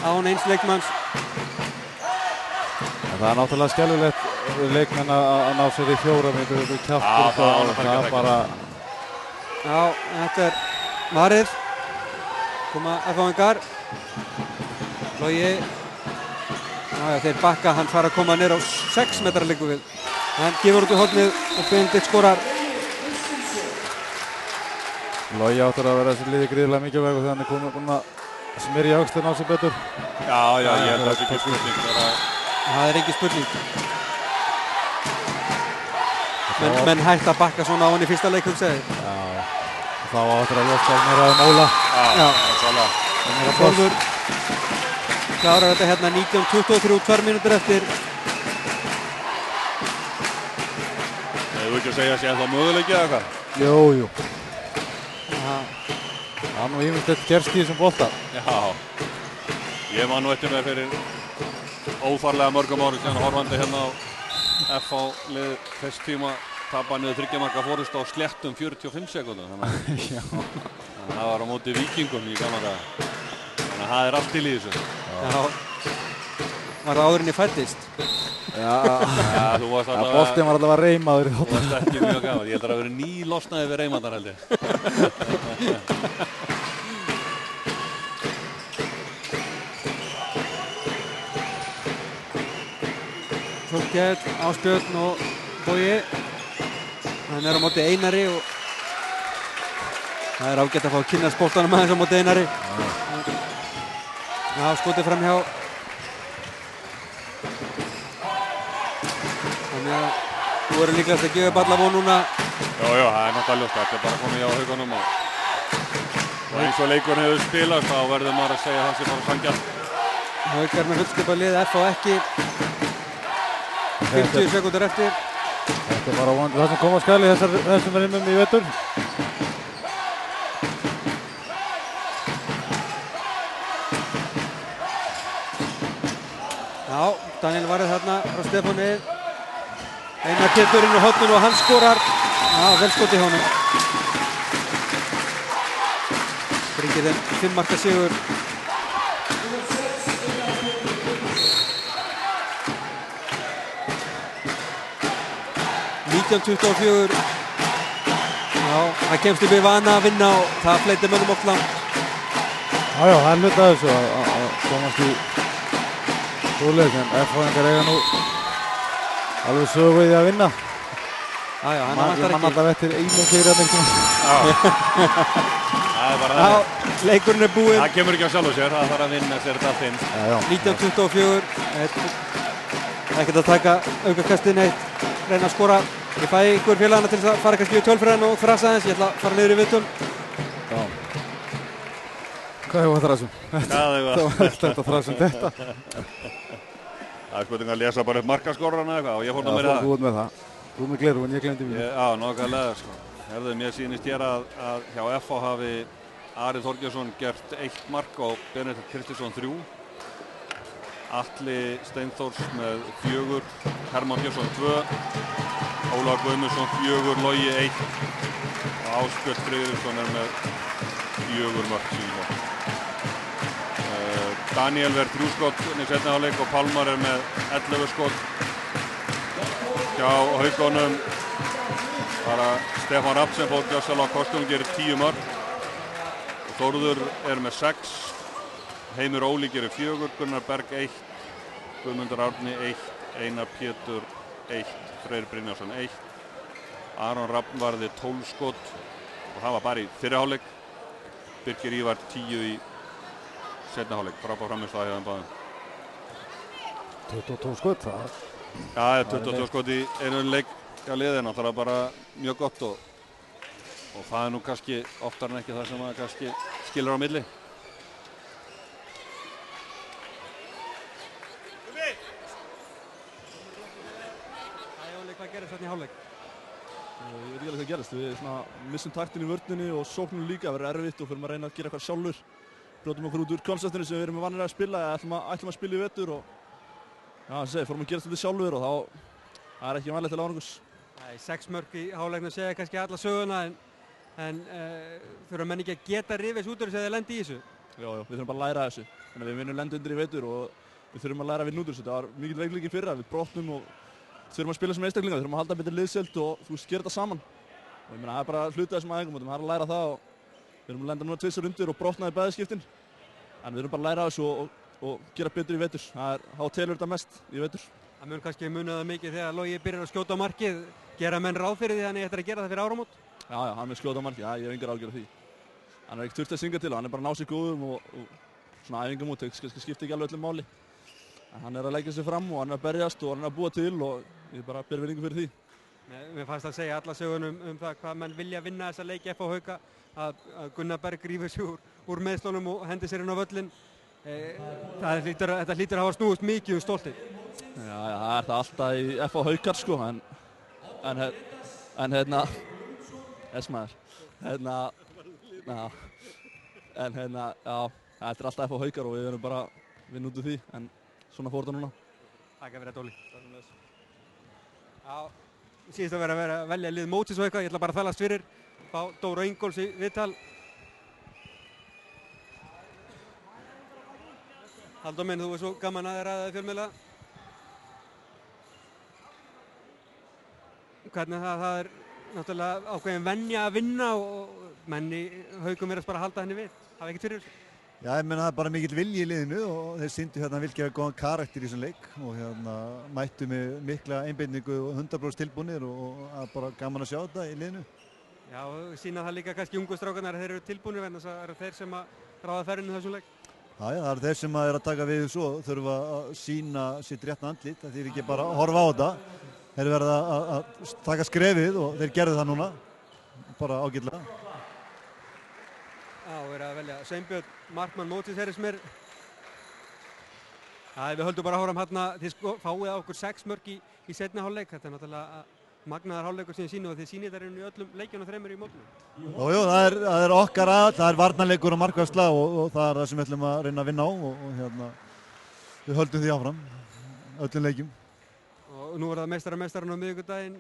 Speaker 1: án eins leikmanns.
Speaker 2: Það er náttúrulega skelfilegt leikmenn að ná sér í 4 mínútur og kjaftur það er bara...
Speaker 1: Já, þetta er varið. Koma F-ingar. Logi. Já, þeir bakka, hann fara að koma niður á 6 metrar liggur við. Hann gefur út í hornið og Benedikt skorar.
Speaker 2: Logi áttur að vera þessi liði gríðilega mikilvægur þegar hann er búinn að smyrja öxlina á sig betur.
Speaker 3: Já, ég held að það sé ekki spurning.
Speaker 1: Það er ekki spurning. Menn hægt að bakka svona á hann í fyrsta leik, hugsaði.
Speaker 2: Já, þá áttur að losna meira Óla.
Speaker 1: Já, Þórður klárar þetta hérna 19:23, 2 mínútur eftir.
Speaker 3: Hefur ekki að segja að sé ennþá möguleiki eða hvað?
Speaker 2: Jú. Það er nú ýmislegt gerst í þessum bolta.
Speaker 3: Já, ég man nú eftir mér fyrir óþarlega mörgum árum síðan horfandi hérna á FH lið þess tíma tapa niður 3 marka fórust á sléttum 45 sekúndum. Þannig að það var á móti Víkingum í gamla daga. Þannig að það er allt til í þessu.
Speaker 1: Já. Var það áður en ég fæddist?
Speaker 3: Já, þú varst alltaf...
Speaker 2: Boltinn var alltaf reimaður í
Speaker 3: Þú varst ekki mjög gaman. Ég held að það hafi verið nýlosnaði við reimandar held ég.
Speaker 1: Þorkell, Ásbjörn og Bogi. Hann er á móti Einari og það er ágætt að fá að kynnast boltanum aðeins á móti Einari. Já, skotið fram hjá. Þannig að þú eru líklegast að gefa upp alla von núna.
Speaker 3: Já, það er náttúrulega ljóst. Þetta er bara komið hjá Haukunum og eins og leikurinn hefur spilast þá verður maður að segja að það sé bara sanngjarnt.
Speaker 1: Haukar með fullskipað lið, FH ekki. 50 sekúndur eftir.
Speaker 2: Þetta er bara vonandi það sem koma skal í þessum rimmum í vetur.
Speaker 1: Já, Daniel varðið þarna frá Stefáni. Einar Pétur inn á horninu og hann skorar. Já, vel skotið hjá honum. Bringir þeim 5 marka sigur. (19:24). Já, það kemst upp í vana að vinna og það fleytir mönnum oft langt.
Speaker 2: Já, það er hluti af þessu að komast í svoleiðis en F-ingar eiga nú alveg sögu í því að vinna.
Speaker 1: Já, hann vantar ekki.
Speaker 2: Man alltaf eftir einum sigri að neitt.
Speaker 1: Já, leikurinn er búinn.
Speaker 3: Það kemur ekki á sjálfu sér, það þarf að vinna sér þetta allt inn.
Speaker 1: 19:24. Ekkert að taka aukakastið neitt, reyna að skora. Ég fæ ykkur félagana til að fara kannski í tölfræðin og frasa aðeins. Ég ætla að fara niður í viðtöl.
Speaker 2: Já. Hvað hefur það þrasum? Það var alltaf þrasum þetta.
Speaker 3: Það er spurning að lesa bara upp markaskorrana eitthvað og ég fór það meira það.
Speaker 2: Þú ert með það. Þú ert með gleru en ég glemdi mér.
Speaker 3: Já, nákvæmlega sko. Herðu, mér sýnist ég að hjá FH hafi Ari Þorgeirsson gert 1 mark og Benedikt Kristinsson 3. Atli Steinþórs með 4, Hermann Björnsson 2, Ólafur Guðmundsson 4, Logi 1 og Ásbjörn Friðriksson er með 4 mörk síðan. Daniel verð 3 skot í seinni hálfleik og Pálmar er með 11 skot. Hjá Haukunum bara Stefán Rapp sem fór gjörsamlega á kostum og gerir 10 mörk. Þórður er með 6. Heimir Óli gerir 4, Gunnar Berg 1, Guðmundur Árni 1, Einar Pétur 1, Freyr Brynjarsson 1. Aron Rafn varði 12 skot og það var bara í fyrri hálfleik. Birgir Ívar 10 í seinni hálfleik, frábær frammistaða hjá þeim báðum.
Speaker 2: 22 skot, það?
Speaker 3: Já, 22 skot í einu leik hjá liðina, það er bara mjög gott og það er nú kannski oftar en ekki það sem að kannski skilur á milli.
Speaker 1: Hvað gerist þarna í hálfleik?
Speaker 11: Ég veit ekki alveg hvað gerist. Við missum taktin í vörninni og sóknum líka. Það verður erfitt og fyrir að reyna að gera eitthvað sjálfur. Brjótum okkur út úr konseptinu sem við erum vanir að spila. Ætlum að spila í vetur og fórum að gera þetta sjálfur og þá það er ekki vanlegt til árangurs.
Speaker 1: 6 mörk í hálfleiknum segja kannski alla söguna en þurfa menn ekki að geta rifis út úr þess að þeir lendi í þessu?
Speaker 11: Já, við þurfum bara að læra þessu. Þannig að við vinnum lendundir í vetur og við þurfum að læra að vinna út úr þessu. Það var mikill veikleiki í fyrra, við brotnum og þurfum að spila sem einstaklingar, þurfum að halda betur liðsheild og gera þetta saman. Og ég meina, það er bara hluti af þessum æfingum, það er að læra það og við erum að lenda núna 2 undir og brotna í bæði skiptin. En við þurfum bara að læra þessu og gera betur í vetur. Þá telur þetta mest í vetur.
Speaker 1: Það mun kannski muna það mikið þegar Logi byrjar að skjóta á markið. Gera menn ráð fyrir því þannig eftir að gera það fyrir áramót?
Speaker 11: Já, hann mun skjóta á markið, ég hef engar áhyggjur af því. Hann ekkert þurft að synga til og hann bara að ná sér góðum og svona æfingum út, það skiptir ekki alveg öllum máli. En hann að leggja sig fram og hann að berjast og hann að búa til og ég bara ber virðingu fyrir því.
Speaker 1: Mér fannst að segja alla sögunum það hvað menn vilja vinna þessa leiki FH Hauka, að Gunnar Berg grífur sig úr meiðslunum og hendi sér inn á völlinn. Þetta hlýtur að hafa snúist mikið stoltið.
Speaker 11: Já, það er það alltaf í FH Haukar sko, en hérna, S-maður, já, þetta er alltaf FH Haukar og við verðum bara að vinna út úr því, en svona fór þetta núna.
Speaker 1: Takk fyrir þetta, Óli. Já, síðast að vera að velja lið mótsins og eitthvað, ég ætla bara að þalast fyrir, fá Dóra Ingóls í viðtal. Halldór minn, þú er svo gaman að ræða fjölmiðla. Hvernig það er náttúrulega ákveðin venja að vinna og menn í Haukum verðast bara að halda henni við. Hafa ekkert fyrir þessu?
Speaker 2: Já, ég menna það er bara mikill vilji í liðinu og þeir sýndu hérna vilja góðan karakter í þessum leik og hérna mættu með mikla einbeitingu og 100% tilbúnir og bara gaman að sjá þetta í liðinu.
Speaker 1: Já, sína það líka kannski ungu strákarnir að þeir eru tilbúnir vegna þess að það eru þeir sem að ráða ferðinu í þessum leik.
Speaker 2: Já, það eru þeir sem að er að taka við svo þurfa að sína sitt rétta andlit, það þýðir ekki bara að horfa á þetta. Þeir verða að taka skrefið og þeir gerðu það núna, bara ágætlega.
Speaker 1: Já, við erum að velja Sveinbjörn Markmann mótsins heyrðist mér. Já, við höldum bara áfram hérna, þið fáið á okkur 6 mörk í seinni hálfleik. Þetta er náttúrulega magnaðar hálfleikur sem þið sýnið og þið sýnið þær í öllum leikjunum 3 í mótinu.
Speaker 2: Jú, það er okkar það er varnarleikur og markvarsla og það er það sem við ætlum að reyna að vinna á og hérna, við höldum því áfram, öllum leikjum.
Speaker 1: Og nú er það meistarinn á miðvikudaginn.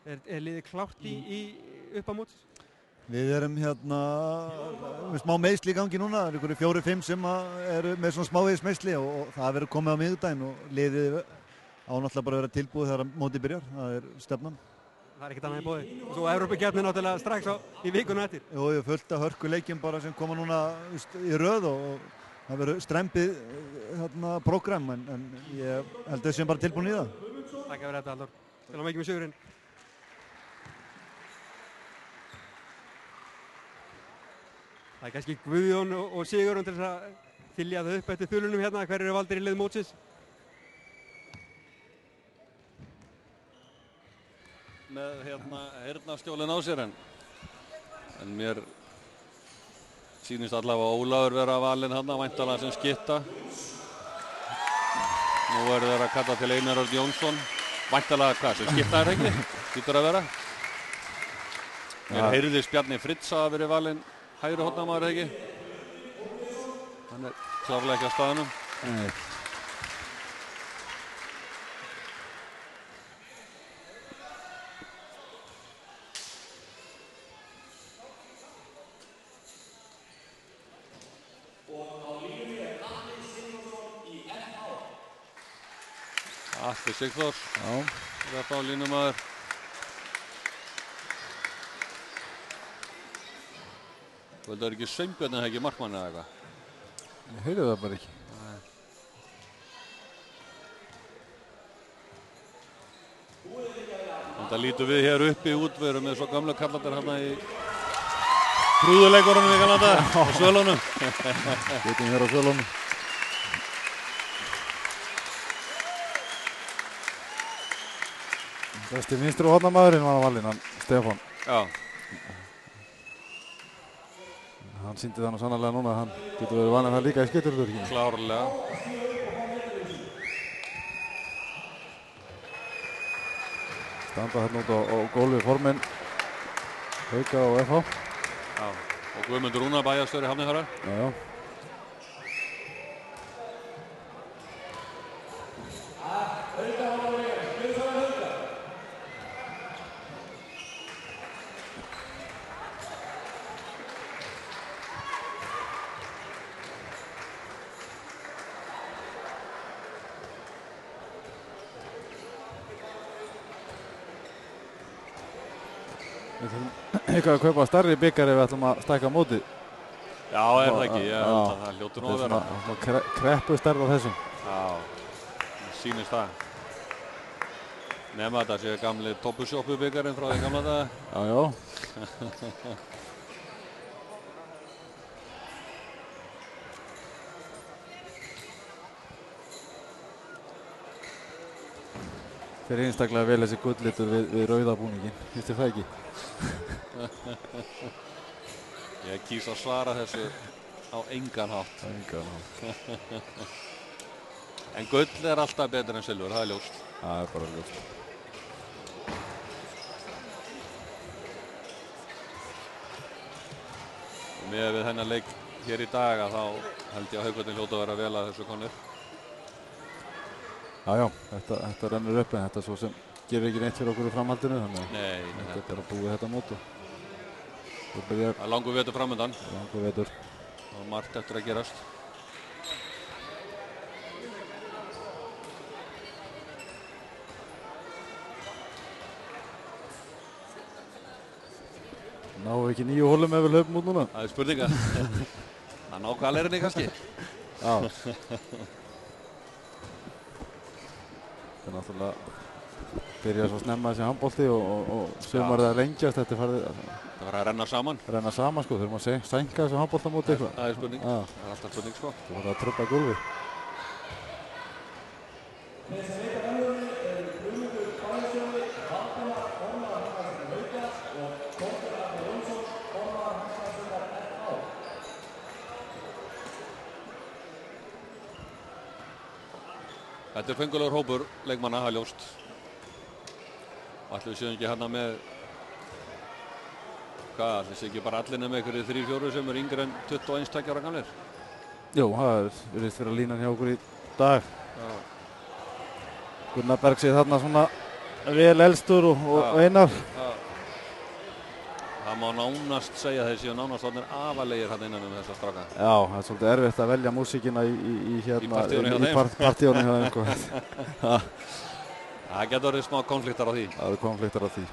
Speaker 1: Er liðið klárt í uppamóts?
Speaker 2: Við erum hérna með smá meiðsli í gangi núna. Það eru 4-5 sem eru með svona smávíðismeiðsli og það verður komið á miðvikudaginn og liðið á náttúrulega bara að vera tilbúið þegar mótið byrjar. Það er stefnan.
Speaker 1: Það er ekkert annað í boði. Og svo Evrópukeppnin náttúrulega strax í vikunum eftir.
Speaker 2: Jú, fullt af hörkuleikjum bara sem koma núna í röð og það verður strempið prógram en ég held að við séum bara tilbúin í það.
Speaker 1: Takk fyrir þetta, Halldór. Spilum ekki með sigurinn. Það er kannski Guðjón og Sigurjón til þess að þylja það upp eftir þulunum hérna. Hver eru valdir í lið mótsins?
Speaker 3: Með heyrnarskjólinn á sér en mér sýnist allavega Ólafur vera valinn hann væntanlega sem skytta. Nú verður þeir að kalla til Einar Örn Jónsson. Væntanlega hvað sem skytta er ekki? Getur að vera. Mér heyrðist Bjarni Fritz að verið valinn hægri hornamaður ekki. Hann er klárlega ekki á staðnum.
Speaker 2: Nei.
Speaker 3: Atli Sigþórs, þetta á línumaður. Það er ekki Sveinbjörn en ekki markmann eða eitthvað?
Speaker 2: Ég heyrði það bara ekki.
Speaker 3: Þetta lítum við hér uppi út, við erum með svo gamla kallandar hérna í prúðuleikurunum í Kanada á Svölunum.
Speaker 2: Getum hér á Svölunum. Besti vinstri hornamaðurinn var valinn, hann Stefán.
Speaker 3: Já.
Speaker 2: Hann sýndi það nú sannarlega núna að hann getur verið valinn það líka í skytturhlutverkinu.
Speaker 3: Klárlega.
Speaker 2: Standa hérna út á gólfi formenn Hauka og FH.
Speaker 3: Já, og Guðmundur Rúnar bæjarstjóri Hafnarfjarðar.
Speaker 2: Já. Við þurfum eitthvað að kaupa stærri byggar ef við ætlum að stækka mótið.
Speaker 3: Já, það ekki, ég held að það hljótur nú að vera.
Speaker 2: Svona kreppu stærð á þessum.
Speaker 3: Já, sýnist það. Nema þetta séu gamli toppusjópu byggarinn frá því gamla daga.
Speaker 2: Já. Fyrir einstaklega vel þessi gulllitur við rauðabúningin, finnst þér það ekki?
Speaker 3: Ég kýs að svara þessu á engan hátt. En gull alltaf betur en silfur, það ljóst.
Speaker 2: Það bara ljóst.
Speaker 3: Og með við þennan leik hér í dag þá held ég að Haukarnir hljóta að vera vel að þessu komnir.
Speaker 2: Já, þetta rennur upp en þetta svo sem gerir ekki neitt fyrir okkur í framhaldinu, þannig að þetta er bara búið þetta mót. Það er
Speaker 3: langur vetur framundan.
Speaker 2: Langur vetur.
Speaker 3: Og margt eftir að gerast.
Speaker 2: Náum við ekki 9 hólum ef við hlaupum út núna?
Speaker 3: Það er spurninga. Það ná galerinni kannski.
Speaker 2: Já. Það er náttúrulega byrja svo snemma þessi handbolti og sumarið að lengjast. Þetta
Speaker 3: var að renna saman.
Speaker 2: Renna saman sko, þurfum að sænka þessu handboltamóti eitthvað.
Speaker 3: Það er spurning. Það er alltaf spurning sko.
Speaker 2: Það var að trubba gólfið.
Speaker 3: Þetta er fengulegur hópur leikmanna, það er ljóst. Ætlum við séum ekki hérna með, ætlum við ekki bara allir með einhverju 3-4 sem eru yngri en 21 ára gamlir?
Speaker 2: Jú, það er virðist fyrir línan hjá okkur í dag. Gunnar Berg sé þarna svona vel elstur og einar.
Speaker 3: Það má nánast segja þeir séu nánast orðnir afalegir hérna innan þessa stráka.
Speaker 2: Já, það er svolítið erfitt að velja músíkina í partíónu hjá þeim.
Speaker 3: Það getur orðið smá konfliktar á því.
Speaker 2: Það eru konfliktar á því.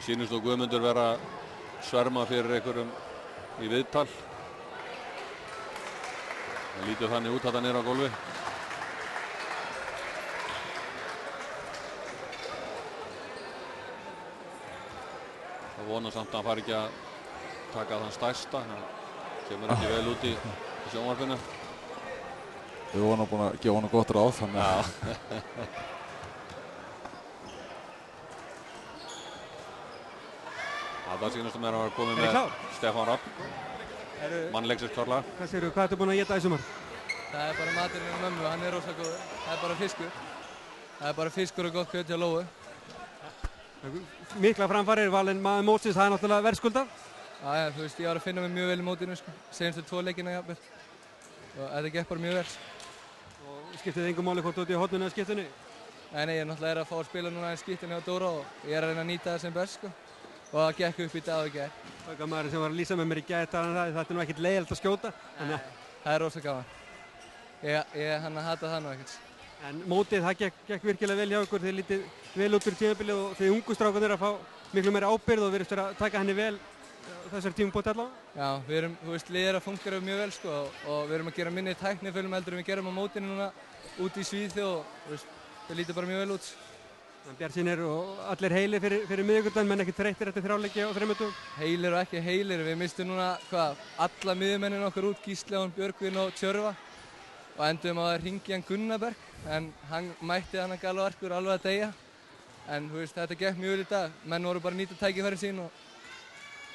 Speaker 3: Sýnist og Guðmundur vera að sverma fyrir einhverjum í viðtal. Það lítur þannig út þetta niður á gólfi. Það vona samt að hann fari ekki að taka þann stærsta. Það kemur ekki vel út í sjónvarpinu.
Speaker 2: Við vorum búin að gefa honum gott ráð þannig að
Speaker 3: það sýnast að mér að vera komið með Stefán Rapp, mannleiksins klárlega.
Speaker 1: Hvað segirðu, hvað ertu búin að éta í sumar?
Speaker 12: Það er bara maturinn á mömmu, hann er rosa góður. Það er bara fiskur. Það er bara fiskur og gott kjöt hjá Lóu.
Speaker 1: Mikla framfarir, valinn maður mótsins, það er náttúrulega verðskuldað.
Speaker 12: Já, þú veist, ég var að finna mig mjög vel í mótinu, sko. Seinustu 2 leikina jafnvel. Og þetta gekk bara mjög vel.
Speaker 1: Og skiptið engum máli hvort út í horninu eða skiptinu?
Speaker 12: Nei, ég náttúrulega að fá að spila núna í skiptinu hjá Dóra og ég að reyna að nýta það sem best, sko. Og það gekk upp í dag og gær.
Speaker 1: Maðurinn sem var að lýsa með mér í gær talaði um það, þetta er nú ekkert leiðilegt að skjóta.
Speaker 12: Nei, það er rosa gaman. Ég hata það nú ekkert.
Speaker 1: En mótið, það gekk virkilega vel hjá ykkur, þið lítið vel út úr tímabilið og þið ungu strákarnir að fá miklu meira ábyrgð og virðist vera að taka henni vel þessari tímabóti allavega.
Speaker 12: Já, við erum, þú veist, liðir að fungera mjög vel sko og við erum að gera minni tæknifölum heldur en við gerum á mótinu núna út í Svíþjóð og þú veist, það lítur bara mjög vel út.
Speaker 1: Bjartsýnir og allir heilir fyrir miðvikudag, menn ekki þreyttir eftir 3 leiki á 3 dögum.
Speaker 12: Heilir og ekki heilir, við mistum núna alla miðjumennina okkar út, Gísleon, Björgvin og Tjörva og endum á að hringja hann Gunnar Berg en hann mætti hann að gala verkur alveg að deyja en þú veist, þetta gekk mjög vel í dag, menn voru bara að nýta tækifærin sín og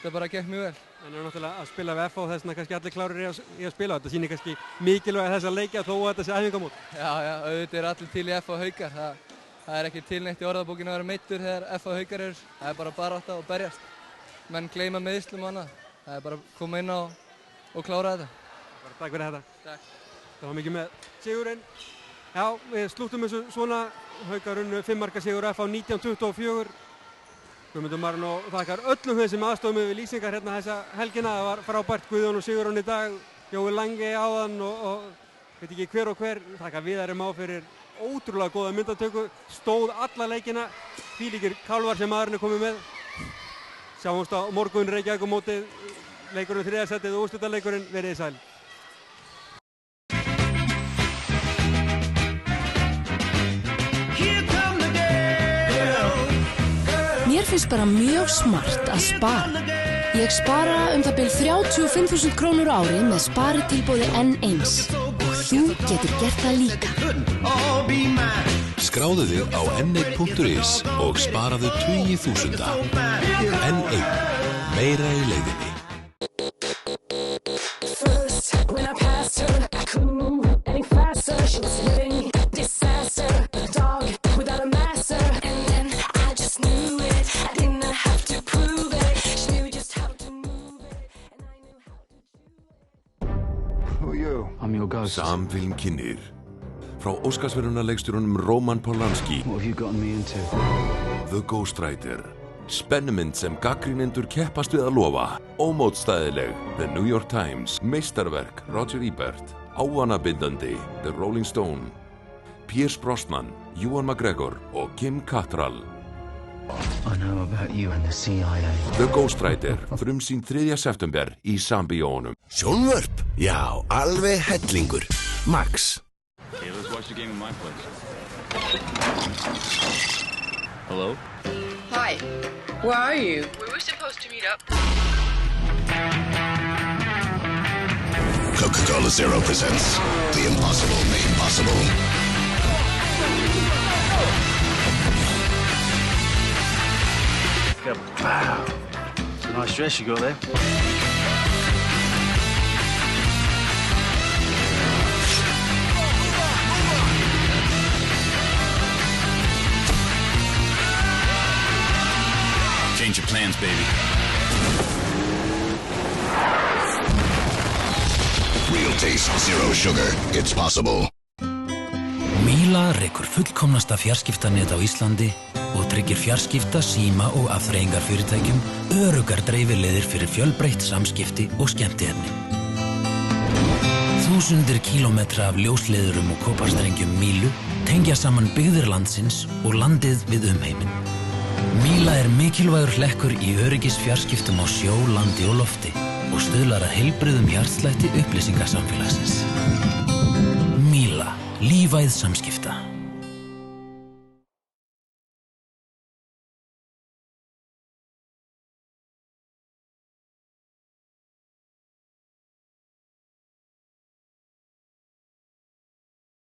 Speaker 12: þetta bara gekk mjög vel.
Speaker 1: En það er náttúrulega að spila við FH og þess vegna kannski allir klárir í að spila, þetta sýnir kannski mikilvægi þessa leikja þó að þetta sé æfingamót.
Speaker 12: Já, auðvitað er allir til í FH Haukar. Það er ekki tilneitt í orðabókinu að vera meiddur þegar FH Haukar eru. Það er bara barátta og berjast. Menn gleyma meiðslum og annað. Það er bara að koma inn og klára þetta.
Speaker 1: Takk fyrir þetta.
Speaker 12: Takk.
Speaker 1: Það var mikið með sigurinn Já, við slúttum þessu svona. Haukar unnu 5 marka sigur FH 19-24. Guðmundur Marino þakkar öllum þeim sem aðstofum við lýsingar hérna þessa helgina. Það var frábært, Guðjón og Sigurjón í dag, Jói Lange áðan og veit ekki hver og hver. Þakka Viðari Má fyrir ótrúlega góða myndatöku, stóð alla leikina, þvílíkir kálfar sem maðurinn er komið með. Sjáumst á morgun Reykjavík á móti, leikurinn 3. setið og úrslitaleikurinn, verið sæl.
Speaker 4: Mér finnst bara mjög smart að spara. Ég spara það bil 35.000 krónur á ári með sparitilboði N1 og þú getur gert það líka.
Speaker 5: Skráðu þig á n1.is og sparaðu 20.000. N1. Meira í leiðinni.
Speaker 13: First, when I passed her, I couldn't move any faster. She was living disaster, a dog without a master. And then I just knew it. I didn't have to prove it. She knew just how to move it, and I knew how to chew it.
Speaker 5: Who are you? I'm your ghost. Samfilm kynnir. Frá Óskarsverðlaunaleikstjórunum Roman Polanski.
Speaker 6: What have you gotten me into?
Speaker 5: The Ghostwriter. Spennumynd sem gagnrýnendur keppast við að lofa. Ómótstæðileg, The New York Times. Meistarverk, Roger Ebert. Ávanabindandi, The Rolling Stone. Pierce Brosnan, Ewan McGregor og Kim Cattrall.
Speaker 6: I know about you and the CIA.
Speaker 5: The Ghostwriter, frumsýnd 3. september í Sambíónum.
Speaker 7: Sjónvörp? Já, alveg hellingur. Max.
Speaker 8: Okay, let's watch the game in my place. Hello?
Speaker 9: Hi. Where are you? We were supposed to meet up.
Speaker 7: Coca-Cola Zero presents The Impossible Made Possible.
Speaker 6: Wow. Nice dress you got there.
Speaker 8: Change your plans, baby.
Speaker 7: Real taste, zero sugar. It's possible.
Speaker 10: Míla rekur fullkomnasta fjarskiptanet á Íslandi og tryggir fjarskipta, síma og afþreyingarfyrirtækjum öruggar dreifileiðir fyrir fjölbreytt samskipti og skemmtiefni. Þúsundir kílómetra af ljósleiðurum og kóparstrengjum Mílu tengja saman byggðir landsins og landið við umheiminn. Míla er mikilvægur hlekkur í öryggisfjarskiptum á sjó, landi og lofti og stuðlar að heilbrigðum hjartslætti upplýsingasamfélagsins. Míla, lífæð samskipta.